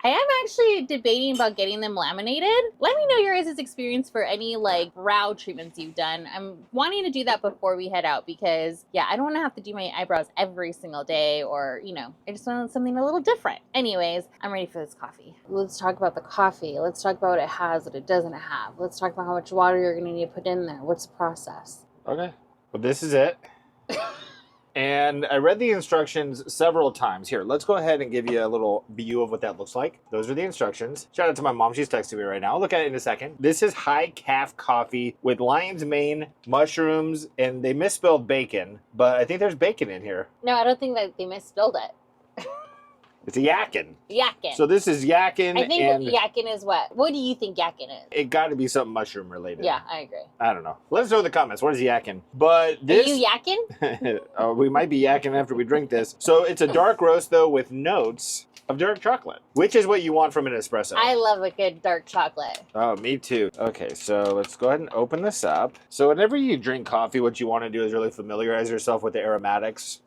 I am actually debating about getting them laminated. Let me know your guys' experience for any like brow treatments you've done. I'm wanting to do that before we head out, because yeah, I don't want to have to do my eyebrows every single day, or, you know, I just want something a little different. Anyways, I'm ready for this coffee. Let's talk about the coffee. Let's talk about what it has, what it doesn't have. Let's talk about how much water you're going to need to put in there. What's the process? Okay. Well, this is it. And I read the instructions several times. Here, let's go ahead and give you a little view of what that looks like. Those are the instructions. Shout out to my mom. She's texting me right now. I'll look at it in a second. This is high calf coffee with lion's mane, mushrooms, and they misspelled bacon, but I think there's bacon in here. No, I don't think that they misspelled it. It's a yakin. Yakin. So this is yakin. I think yakin is what? What do you think yakin is? It got to be something mushroom related. Yeah, I agree. I don't know. Let us know in the comments. What is yakin? But this... Are you yakin? We might be yakin after we drink this. So it's a dark roast, though, with notes of dark chocolate, which is what you want from an espresso. I love a good dark chocolate. Oh, me too. Okay, so let's go ahead and open this up. So whenever you drink coffee, what you want to do is really familiarize yourself with the aromatics.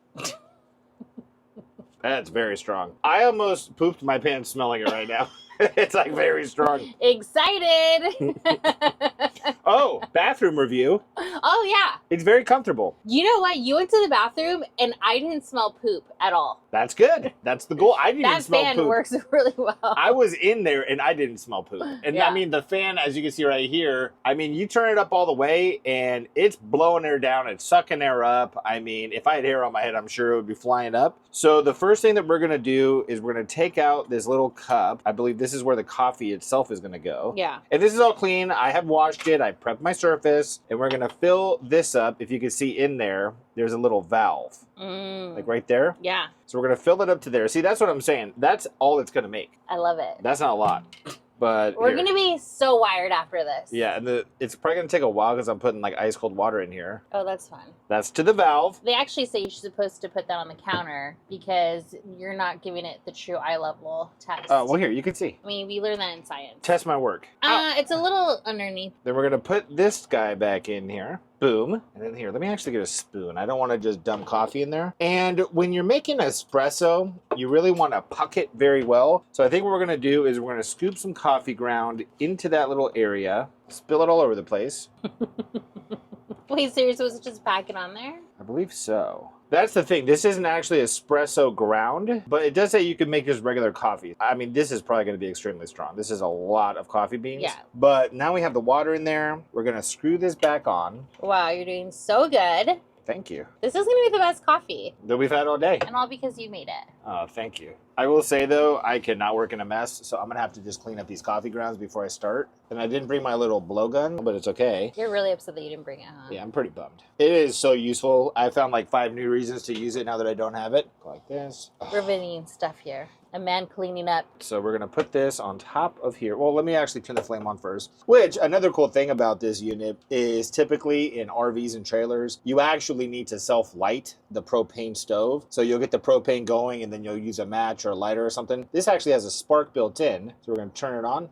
That's very strong. I almost pooped my pants smelling it right now. It's like very strong. Excited. Oh, bathroom review. Oh, yeah. It's very comfortable. You know what? You went to the bathroom and I didn't smell poop at all. That's good. That's the goal. I didn't even smell poop. That fan works really well. I was in there and I didn't smell poop. And yeah. I mean, the fan, as you can see right here, I mean, you turn it up all the way and it's blowing air down. It's sucking air up. I mean, if I had hair on my head, I'm sure it would be flying up. So the first thing that we're going to do is we're going to take out this little cup. I believe this is where the coffee itself is going to go. Yeah. And this is all clean. I have washed it. I prepped my surface. And we're going to fill this up. If you can see in there, there's a little valve. Like right there. Yeah. So we're going to fill it up to there. See, that's what I'm saying. That's all it's going to make. I love it. That's not a lot. But we're going to be so wired after this. Yeah, and it's probably going to take a while because I'm putting like ice cold water in here. Oh, that's fun. That's to the valve. They actually say you're supposed to put that on the counter because you're not giving it the true eye level test. Oh, well, here, you can see. I mean, we learned that in science. Test my work. It's a little underneath. Then we're going to put this guy back in here. Boom. And then here, let me actually get a spoon. I don't want to just dump coffee in there. And when you're making espresso, you really want to puck it very well. So I think what we're going to do is we're going to scoop some coffee ground into that little area, spill it all over the place. Wait, so you're supposed to just pack it on there? I believe so. That's the thing. This isn't actually espresso ground, but it does say you can make just regular coffee. I mean, this is probably going to be extremely strong. This is a lot of coffee beans. Yeah. But now we have the water in there. We're going to screw this back on. Wow, you're doing so good. Thank you. This is going to be the best coffee. That we've had all day. And all because you made it. Oh, thank you. I will say, though, I cannot work in a mess, so I'm going to have to just clean up these coffee grounds before I start. And I didn't bring my little blowgun, but it's okay. You're really upset that you didn't bring it, huh? Yeah, I'm pretty bummed. It is so useful. I found like 5 new reasons to use it now that I don't have it. Go like this. We're videoing stuff here. A man cleaning up. So we're going to put this on top of here. Well, let me actually turn the flame on first. Which, another cool thing about this unit is typically in RVs and trailers, you actually need to self-light the propane stove. So you'll get the propane going and then you'll use a match or a lighter or something. This actually has a spark built in. So we're going to turn it on.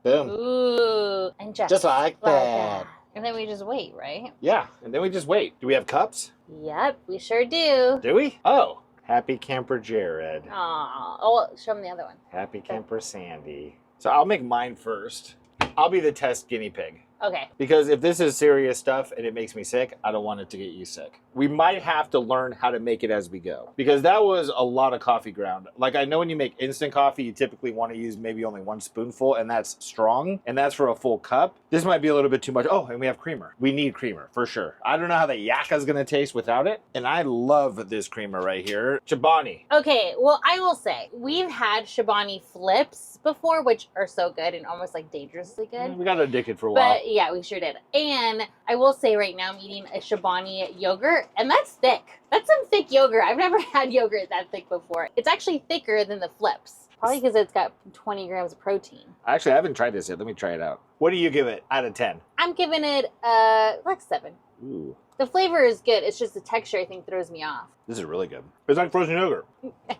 Boom. Ooh. And just like that. And then we just wait, right? Yeah, and then we just wait. Do we have cups? Yep, we sure do. Do we? Oh. Happy Camper Jerid. Aw. Oh, show him the other one. Happy Camper Sandy. So I'll make mine first. I'll be the test guinea pig. Okay. Because if this is serious stuff and it makes me sick, I don't want it to get you sick. We might have to learn how to make it as we go. Because that was a lot of coffee ground. Like, I know when you make instant coffee, you typically want to use maybe only 1 spoonful, and that's strong, and that's for a full cup. This might be a little bit too much. Oh, and we have creamer. We need creamer, for sure. I don't know how the yakka is going to taste without it, and I love this creamer right here. Chobani. Okay, well, I will say, we've had Chobani flips before, which are so good and almost like dangerously good. We got addicted for a while. But yeah, we sure did. And I will say right now I'm eating a Chobani yogurt, and that's thick. That's some thick yogurt. I've never had yogurt that thick before. It's actually thicker than the flips. Probably because it's got 20 grams of protein. Actually, I haven't tried this yet. Let me try it out. What do you give it out of 10? I'm giving it like 7. Ooh. The flavor is good. It's just the texture I think throws me off. This is really good. It's like frozen yogurt. I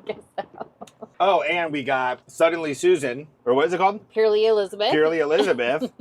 guess so. Oh, and we got Suddenly Susan, or what is it called? Purely Elizabeth. Purely Elizabeth.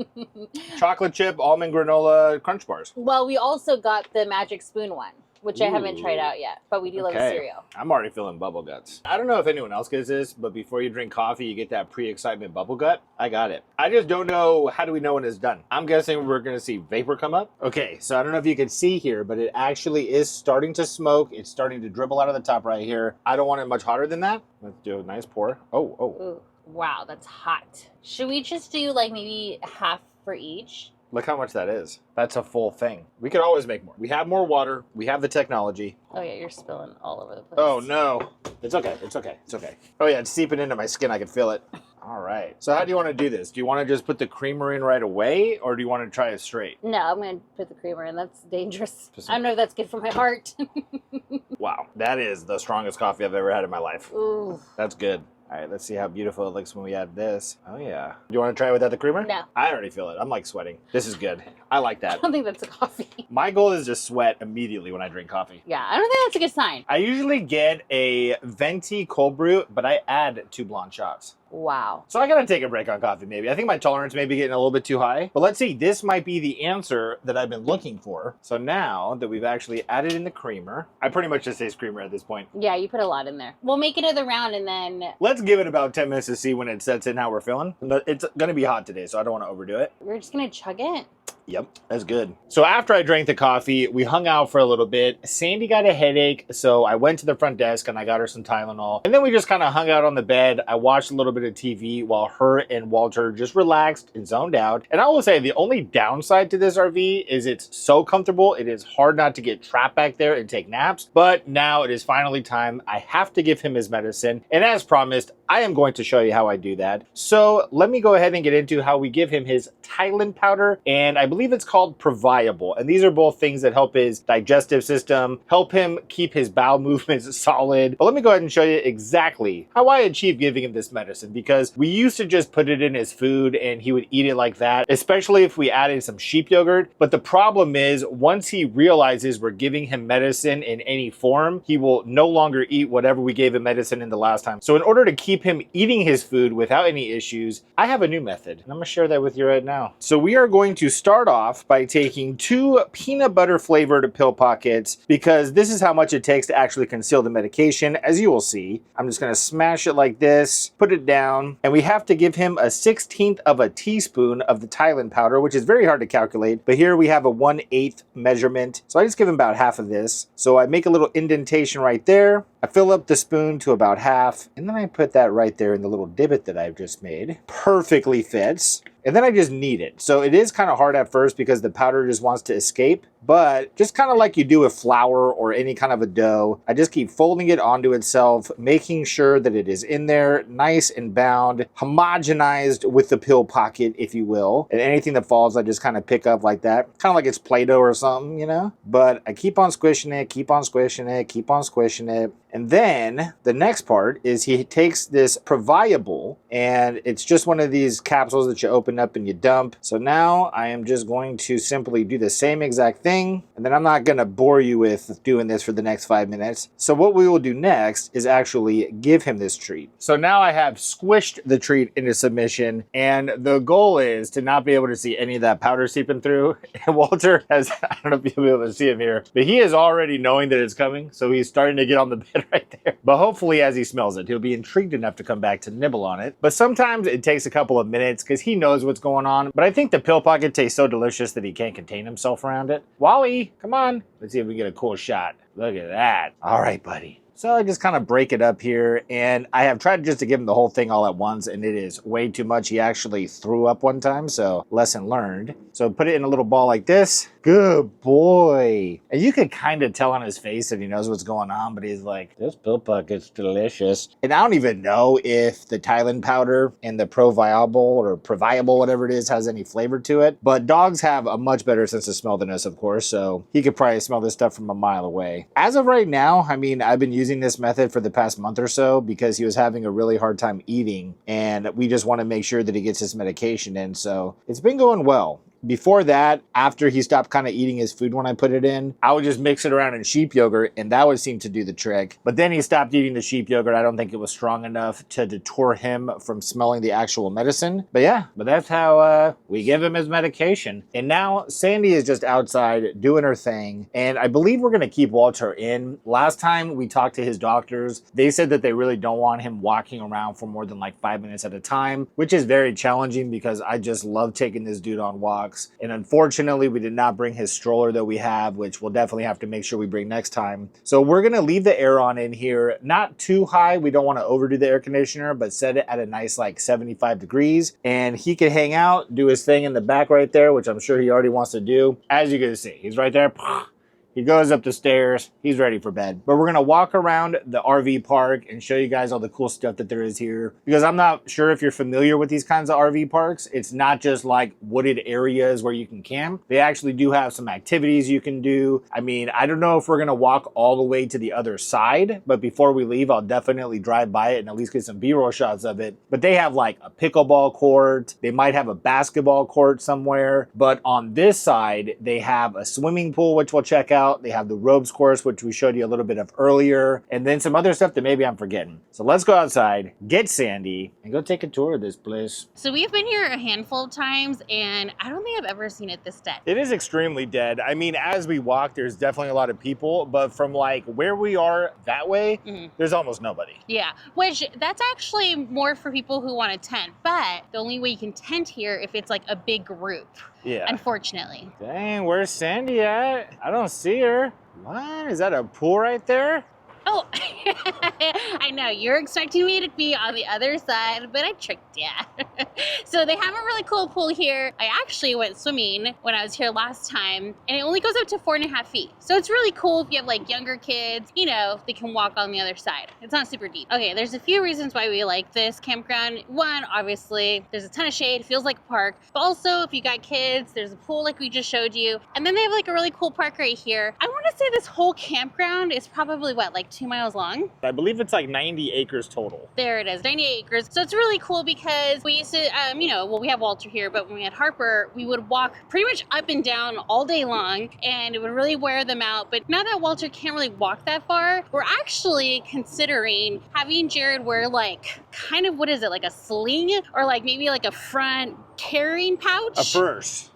Chocolate chip almond granola crunch bars. Well, we also got the Magic Spoon one, which I haven't tried out yet, but we do love the cereal. I'm already feeling bubble guts. I don't know if anyone else gets this, but before you drink coffee, you get that pre-excitement bubble gut. I got it. I just don't know, how do we know when it's done? I'm guessing we're going to see vapor come up. Okay, so I don't know if you can see here, but it actually is starting to smoke. It's starting to dribble out of the top right here. I don't want it much hotter than that. Let's do a nice pour. Oh. Ooh, wow, that's hot. Should we just do like maybe half for each? Look how much that is. That's a full thing. We could always make more. We have more water. We have the technology. Oh yeah, you're spilling all over the place. Oh no. It's okay. It's okay. It's okay. Oh yeah, it's seeping into my skin. I can feel it. All right. So how do you want to do this? Do you want to just put the creamer in right away, or do you want to try it straight? No, I'm going to put the creamer in. That's dangerous. I don't know if that's good for my heart. Wow. That is the strongest coffee I've ever had in my life. Ooh. That's good. All right, let's see how beautiful it looks when we add this. Oh, yeah. Do you want to try it without the creamer? No. I already feel it. I'm like sweating. This is good. I like I that. don't think that's a coffee. My goal is to sweat immediately when I drink coffee. Yeah, I don't think that's a good sign. I usually get a venti cold brew, but I add 2 blonde shots. Wow. So I gotta take a break on coffee maybe. I think my tolerance may be getting a little bit too high. But let's see, this might be the answer that I've been looking for. So now that we've actually added in the creamer, I pretty much just taste creamer at this point. Yeah, you put a lot in there. We'll make another round and then... Let's give it about 10 minutes to see when it sets in how we're feeling. It's gonna be hot today, so I don't wanna overdo it. We're just gonna chug it? Yep, that's good. So after I drank the coffee, we hung out for a little bit. Sandy got a headache, so I went to the front desk and I got her some Tylenol. And then we just kind of hung out on the bed. I watched a little bit of TV while her and Walter just relaxed and zoned out. And I will say the only downside to this RV is it's so comfortable. It is hard not to get trapped back there and take naps. But now it is finally time. I have to give him his medicine. And as promised, I am going to show you how I do that. So let me go ahead and get into how we give him his Tylen powder. And I believe it's called Previable. And these are both things that help his digestive system, help him keep his bowel movements solid. But let me go ahead and show you exactly how I achieve giving him this medicine, because we used to just put it in his food and he would eat it like that, especially if we added some sheep yogurt. But the problem is, once he realizes we're giving him medicine in any form, he will no longer eat whatever we gave him medicine in the last time. So in order to keep keep him eating his food without any issues, I have a new method, and I'm gonna share that with you right now. So we are going to start off by taking 2 peanut butter flavored pill pockets, because this is how much it takes to actually conceal the medication, as you will see. I'm just gonna smash it like this, put it down, and we have to give him a 1/16 of a teaspoon of the Tylenol powder, which is very hard to calculate, but here we have a 1/8 measurement. So I just give him about half of this. So I make a little indentation right there. I fill up the spoon to about half, and then I put that right there in the little divot that I've just made. Perfectly fits. And then I just knead it. So it is kind of hard at first because the powder just wants to escape, but just kind of like you do with flour or any kind of a dough, I just keep folding it onto itself, making sure that it is in there, nice and bound, homogenized with the pill pocket, if you will. And anything that falls, I just kind of pick up like that. Kind of like it's Play-Doh or something, you know? But I keep on squishing it, keep on squishing it, keep on squishing it. And then the next part is he takes this Previable, and it's just one of these capsules that you open up and you dump. So now I am just going to simply do the same exact thing, and then I'm not going to bore you with doing this for the next 5 minutes. So what we will do next is actually give him this treat. So now I have squished the treat into submission, and the goal is to not be able to see any of that powder seeping through. And Walter has, I don't know if you'll be able to see him here, but he is already knowing that it's coming, so he's starting to get on the bed right there. But hopefully as he smells it, he'll be intrigued enough to come back to nibble on it. But sometimes it takes a couple of minutes because he knows what's going on. But I think the pill pocket tastes so delicious that he can't contain himself around it. Wally, come on. Let's see if we get a cool shot. Look at that. All right, buddy. So I just kind of break it up here, and I have tried just to give him the whole thing all at once, and it is way too much. He actually threw up one time, so lesson learned. So put it in a little ball like this. Good boy. And you could kind of tell on his face that he knows what's going on, but he's like, this pill pocket's delicious. And I don't even know if the Tylenol powder and the Previable, whatever it is, has any flavor to it. But dogs have a much better sense of smell than us, of course, so he could probably smell this stuff from a mile away. As of right now, I mean, I've been using this method for the past month or so because he was having a really hard time eating, and we just want to make sure that he gets his medication in, so it's been going well. Before that, after he stopped kind of eating his food when I put it in, I would just mix it around in sheep yogurt, and that would seem to do the trick. But then he stopped eating the sheep yogurt. I don't think it was strong enough to deter him from smelling the actual medicine. But yeah, but that's how we give him his medication. And now Sandy is just outside doing her thing, and I believe we're going to keep Walter in. Last time we talked to his doctors, they said that they really don't want him walking around for more than like 5 minutes at a time, which is very challenging because I just love taking this dude on walks. And unfortunately, we did not bring his stroller that we have, which we'll definitely have to make sure we bring next time. So we're going to leave the air on in here, not too high. We don't want to overdo the air conditioner, but set it at a nice like 75 degrees. And he can hang out, do his thing in the back right there, which I'm sure he already wants to do. As you can see, he's right there. He goes up the stairs. He's ready for bed. But we're going to walk around the RV park and show you guys all the cool stuff that there is here. Because I'm not sure if you're familiar with these kinds of RV parks. It's not just like wooded areas where you can camp. They actually do have some activities you can do. I mean, I don't know if we're going to walk all the way to the other side. But before we leave, I'll definitely drive by it and at least get some B-roll shots of it. But they have like a pickleball court. They might have a basketball court somewhere. But on this side, they have a swimming pool, which we'll check out. They have the ropes course, which we showed you a little bit of earlier, and then some other stuff that maybe I'm forgetting. So let's go outside, get Sandy, and go take a tour of this place. So we've been here a handful of times, and I don't think I've ever seen it this dead. It is extremely dead. I mean, as we walk, there's definitely a lot of people, but from like where we are that way, there's almost nobody. Yeah, which that's actually more for people who want to tent, but the only way you can tent here if it's like a big group. Yeah. Unfortunately. Dang, where's Sandy at? I don't see her. What? Is that a pool right there? Oh, I know, you're expecting me to be on the other side, but I tricked you. So they have a really cool pool here. I actually went swimming when I was here last time, and it only goes up to 4.5 feet. So it's really cool if you have like younger kids, you know, they can walk on the other side. It's not super deep. Okay, there's a few reasons why we like this campground. One, obviously, there's a ton of shade, feels like a park. But also, if you got kids, there's a pool like we just showed you. And then they have like a really cool park right here. I want to say this whole campground is probably what, like 2 miles long? I believe it's like 90 acres total. There it is, 98 acres. So it's really cool because because we used to, well, we have Walter here, but when we had Harper, we would walk pretty much up and down all day long, and it would really wear them out. But now that Walter can't really walk that far, we're actually considering having Jerid wear like, kind of, what is it, like a sling, or like maybe like a front carrying pouch? A purse.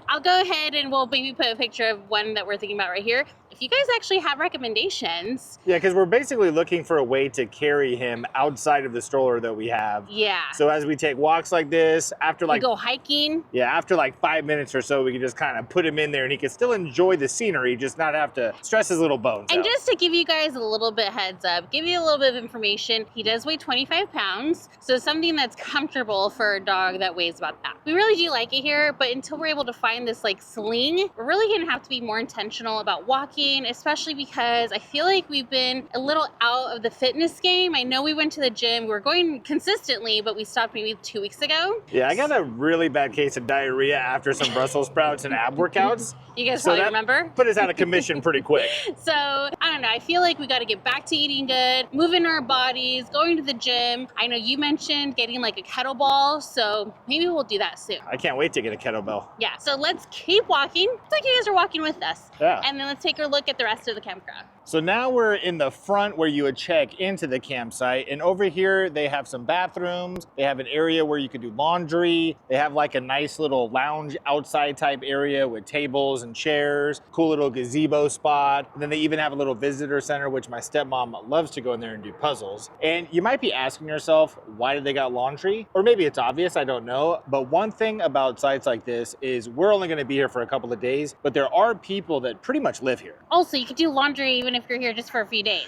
I'll go ahead and we'll maybe put a picture of one that we're thinking about right here. If you guys actually have recommendations. Yeah, because we're basically looking for a way to carry him outside of the stroller that we have. Yeah. So as we take walks like this, after like... We go hiking. Yeah, after like 5 minutes or so, we can just kind of put him in there and he can still enjoy the scenery, just not have to stress his little bones And out. just to give you guys a little bit heads up, give you a little bit of information, he does weigh 25 pounds. So something that's comfortable for a dog that weighs about that. We really do like it here, but until we're able to find this like sling, we're really gonna have to be more intentional about walking, especially because I feel like we've been a little out of the fitness game. I know we went to the gym, we were going consistently, but we stopped maybe 2 weeks ago. Yeah, I got a really bad case of diarrhea after some Brussels sprouts and ab workouts. You guys probably remember? Put us out of commission pretty quick. So, I don't know, I feel like we got to get back to eating good, moving our bodies, going to the gym. I know you mentioned getting like a kettlebell, so maybe we'll do that soon. I can't wait to get a kettlebell. Yeah, so let's keep walking. It's like you guys are walking with us. Yeah. And then let's take a look at the rest of the campground. So now we're in the front where you would check into the campsite, and over here they have some bathrooms. They have an area where you could do laundry. They have like a nice little lounge outside type area with tables and chairs, cool little gazebo spot. And then they even have a little visitor center, which my stepmom loves to go in there and do puzzles. And you might be asking yourself, why did they got laundry? Or maybe it's obvious, I don't know. But one thing about sites like this is we're only gonna be here for a couple of days, but there are people that pretty much live here. Also, you could do laundry even if you're here just for a few days.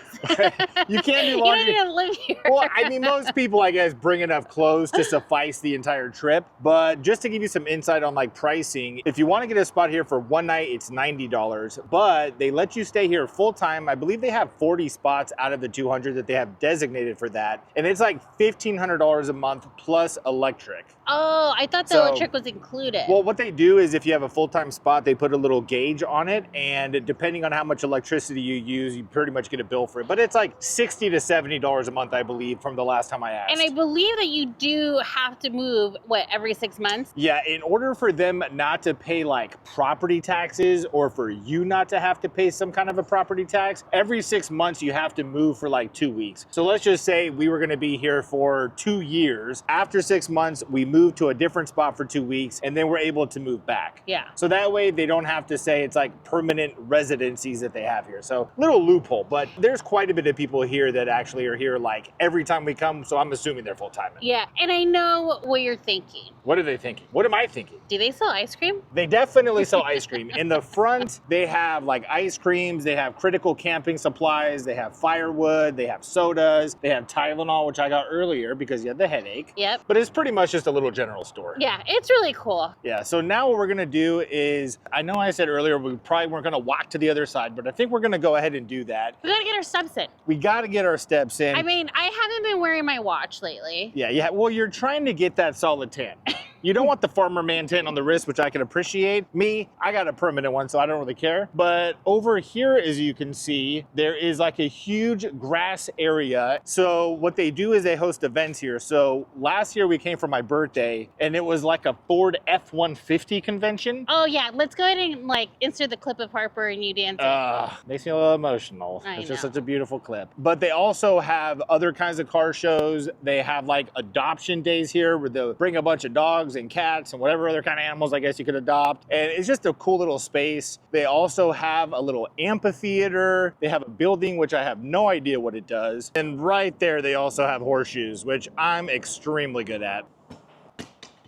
You can't do laundry. You don't even live here. Well, I mean, most people, I guess, bring enough clothes to suffice the entire trip. But just to give you some insight on like pricing, if you want to get a spot here for one night, it's $90. But they let you stay here full time. I believe they have 40 spots out of the 200 that they have designated for that. And it's like $1,500 a month plus electric. Oh, I thought the electric was included. Well, what they do is if you have a full-time spot, they put a little gauge on it. And depending on how much electricity you use, you pretty much get a bill for it. But it's like $60 to $70 a month, I believe, from the last time I asked. And I believe that you do have to move, what, every 6 months? Yeah, in order for them not to pay like property taxes or for you not to have to pay some kind of a property tax, every 6 months you have to move for like 2 weeks. So let's just say we were gonna be here for 2 years. After 6 months, we moved to a different spot for 2 weeks and then we're able to move back. Yeah. So that way they don't have to say it's like permanent residencies that they have here. So little loophole, but there's quite a bit of people here that actually are here like every time we come. So I'm assuming they're full time. Yeah, and I know what you're thinking. What are they thinking? What am I thinking? Do they sell ice cream? They definitely sell ice cream. In the front, they have like ice creams, they have critical camping supplies, they have firewood, they have sodas, they have Tylenol, which I got earlier because you had the headache. Yep. But it's pretty much just a little general store. Yeah, it's really cool. Yeah, so now what we're gonna do is, I know I said earlier we probably weren't gonna walk to the other side, but I think we're gonna go ahead and do that. We gotta get our steps in. We gotta get our steps in. I mean, I haven't been wearing my watch lately. Yeah, well, you're trying to get that solid tan. You don't want the farmer man tan on the wrist, which I can appreciate. Me, I got a permanent one, so I don't really care. But over here, as you can see, there is like a huge grass area. So what they do is they host events here. So last year we came for my birthday, and it was like a Ford F-150 convention. Oh yeah, let's go ahead and like insert the clip of Harper and you dancing. Makes me a little emotional. It's just such a beautiful clip. But they also have other kinds of car shows. They have like adoption days here where they'll bring a bunch of dogs and cats and whatever other kind of animals I guess you could adopt. And it's just a cool little space. They also have a little amphitheater. They have a building, which I have no idea what it does. And right there, they also have horseshoes, which I'm extremely good at.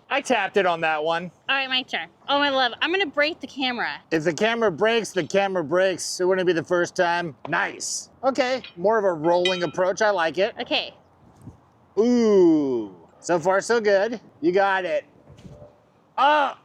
I tapped it on that one. All right, my turn. Oh, my love, I'm gonna break the camera. If the camera breaks, the camera breaks. It wouldn't be the first time. Nice. Okay, more of a rolling approach. I like it. Okay. Ooh, so far so good. You got it. Oh!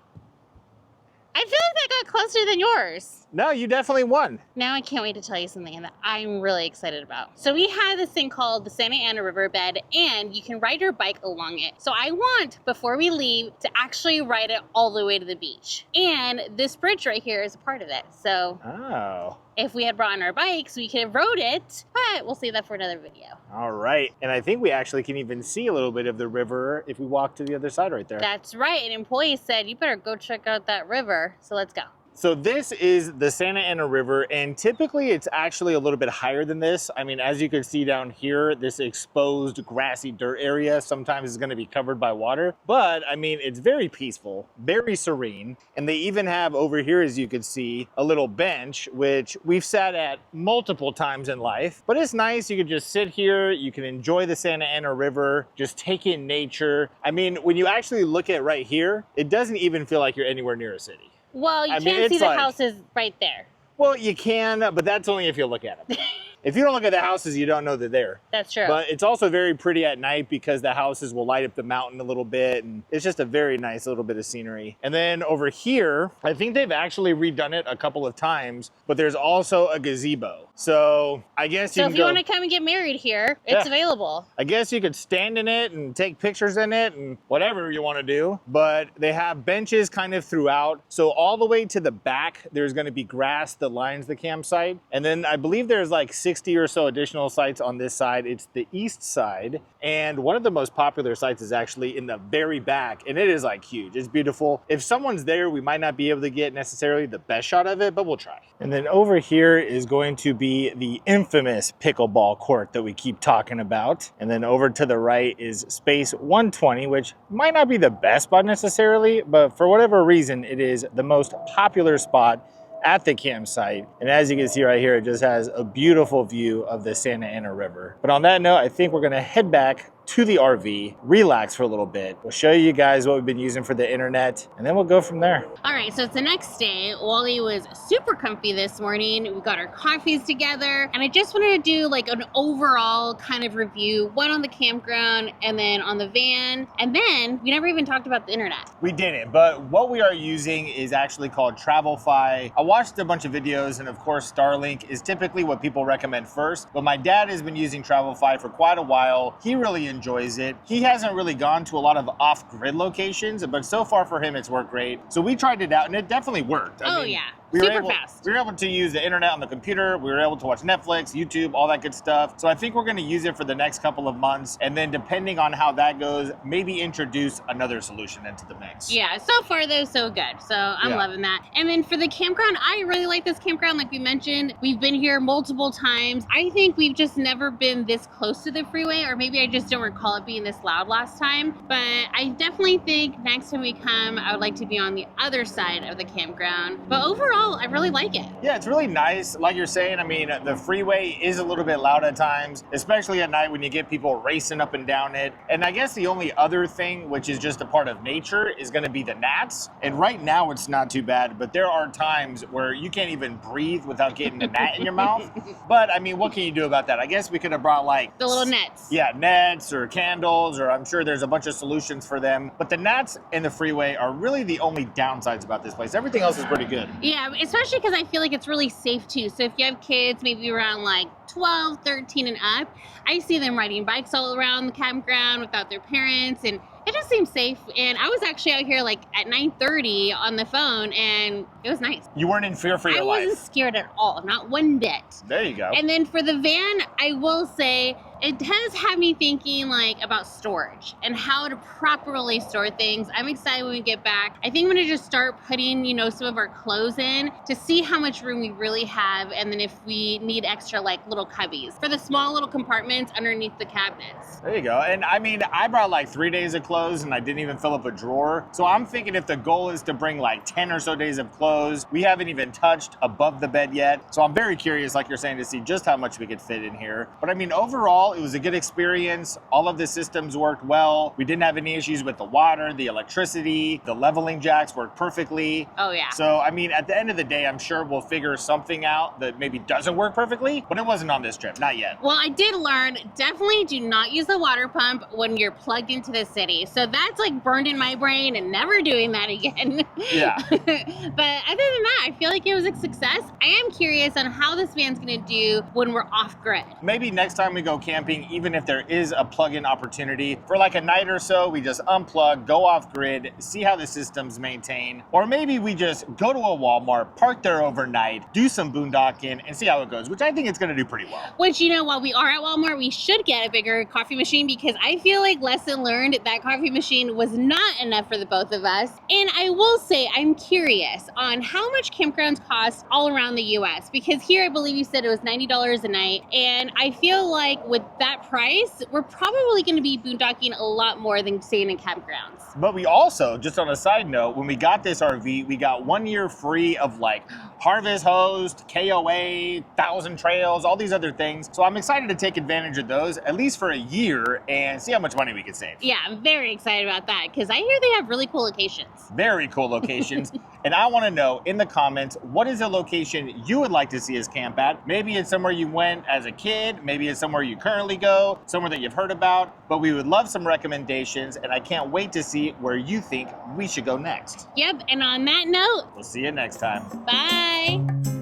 I feel like that got closer than yours. No, you definitely won. Now I can't wait to tell you something that I'm really excited about. So we have this thing called the Santa Ana Riverbed, and you can ride your bike along it. So I want, before we leave, to actually ride it all the way to the beach. And this bridge right here is a part of it, so. Oh. if we had brought on our bikes, we could have rode it, but we'll save that for another video. All right. And I think we actually can even see a little bit of the river if we walk to the other side right there. That's right. An employee said, you better go check out that river. So let's go. So this is the Santa Ana River, and typically it's actually a little bit higher than this. I mean, as you can see down here, this exposed grassy dirt area sometimes is going to be covered by water. But I mean, it's very peaceful, very serene. And they even have over here, as you can see, a little bench, which we've sat at multiple times in life. But it's nice. You can just sit here. You can enjoy the Santa Ana River, just take in nature. I mean, when you actually look at right here, it doesn't even feel like you're anywhere near a city. Well, you can't see the houses right there. Well, you can, but that's only if you look at them. If you don't look at the houses, you don't know they're there. That's true. But it's also very pretty at night because the houses will light up the mountain a little bit. And it's just a very nice little bit of scenery. And then over here, I think they've actually redone it a couple of times, but there's also a gazebo. So I guess if you want to come and get married here, it's available. I guess you could stand in it and take pictures in it and whatever you want to do. But they have benches kind of throughout. So all the way to the back, there's going to be grass that lines the campsite. And then I believe there's like 60 or so additional sites on this side. It's the east side. And one of the most popular sites is actually in the very back. And it is like huge. It's beautiful. If someone's there, we might not be able to get necessarily the best shot of it, but we'll try. And then over here is going to be the infamous pickleball court that we keep talking about. And then over to the right is space 120, which might not be the best spot necessarily, but for whatever reason, it is the most popular spot at the campsite. And as you can see right here, it just has a beautiful view of the Santa Ana River. But on that note, I think we're gonna head back to the RV, relax for a little bit. We'll show you guys what we've been using for the internet, and then we'll go from there. All right, so it's the next day. Wally was super comfy this morning. We got our coffees together, and I just wanted to do like an overall kind of review, one on the campground and then on the van. And then we never even talked about the internet. We didn't, but what we are using is actually called TravelFi. I watched a bunch of videos, and of course, Starlink is typically what people recommend first, but my dad has been using TravelFi for quite a while. He really enjoys it. He hasn't really gone to a lot of off-grid locations, but so far for him, it's worked great. So we tried it out, and it definitely worked. I mean, yeah. We Super fast. We were able to use the internet on the computer. We were able to watch Netflix, YouTube, all that good stuff. So I think we're going to use it for the next couple of months. And then depending on how that goes, maybe introduce another solution into the mix. Yeah, so far though, so good. So I'm loving that. And then for the campground, I really like this campground. Like we mentioned, we've been here multiple times. I think we've just never been this close to the freeway, or maybe I just don't recall it being this loud last time. But I definitely think next time we come, I would like to be on the other side of the campground. But overall, I really like it. Yeah, it's really nice. Like you're saying, I mean, the freeway is a little bit loud at times, especially at night when you get people racing up and down it. And I guess the only other thing, which is just a part of nature, is going to be the gnats. And right now it's not too bad, but there are times where you can't even breathe without getting a gnat in your mouth. But I mean, what can you do about that? I guess we could have brought like the little nets. Yeah, nets or candles, or I'm sure there's a bunch of solutions for them. But the gnats in the freeway are really the only downsides about this place. Everything else is pretty good. Yeah, especially because I feel like it's really safe too. So if you have kids, maybe around like 12, 13 and up, I see them riding bikes all around the campground without their parents, and it just seems safe. And I was actually out here like at 9:30 on the phone, and it was nice. You weren't in fear for your life. I wasn't scared at all, not one bit. There you go. And then for the van, I will say it does have me thinking like about storage and how to properly store things. I'm excited when we get back. I think I'm gonna just start putting, you know, some of our clothes in to see how much room we really have, and then if we need extra like little cubbies for the small little compartments underneath the cabinets. There you go. And I mean, I brought like 3 days of clothes and I didn't even fill up a drawer. So I'm thinking if the goal is to bring like 10 or so days of clothes, we haven't even touched above the bed yet. So I'm very curious, like you're saying, to see just how much we could fit in here. But I mean, overall, it was a good experience. All of the systems worked well. We didn't have any issues with the water, the electricity, the leveling jacks worked perfectly. Oh yeah. So I mean, at the end of the day, I'm sure we'll figure something out that maybe doesn't work perfectly, but it wasn't on this trip, not yet. Well, I did learn, definitely do not use the water pump when you're plugged into the city. So that's like burned in my brain, and never doing that again. Yeah. But other than that, I feel like it was a success. I am curious on how this van's gonna do when we're off grid. Maybe next time we go camping, camping, even if there is a plug-in opportunity. For like a night or so, we just unplug, go off grid, see how the system's maintained. Or maybe we just go to a Walmart, park there overnight, do some boondocking, and see how it goes, which I think it's gonna do pretty well. Which, you know, while we are at Walmart, we should get a bigger coffee machine because I feel like, lesson learned, that coffee machine was not enough for the both of us. And I will say, I'm curious on how much campgrounds cost all around the US, because here I believe you said it was $90 a night. And I feel like with that price, we're probably going to be boondocking a lot more than staying in campgrounds. But we also, just on a side note, when we got this RV, we got 1 year free of like Harvest Host, KOA, 1,000 Trails, all these other things. So I'm excited to take advantage of those, at least for a year, and see how much money we can save. Yeah, I'm very excited about that because I hear they have really cool locations. Very cool locations. And I want to know in the comments, what is a location you would like to see us camp at? Maybe it's somewhere you went as a kid, maybe it's somewhere you currently go, somewhere that you've heard about, but we would love some recommendations, and I can't wait to see where you think we should go next. Yep, and on that note, We'll see you next time. bye.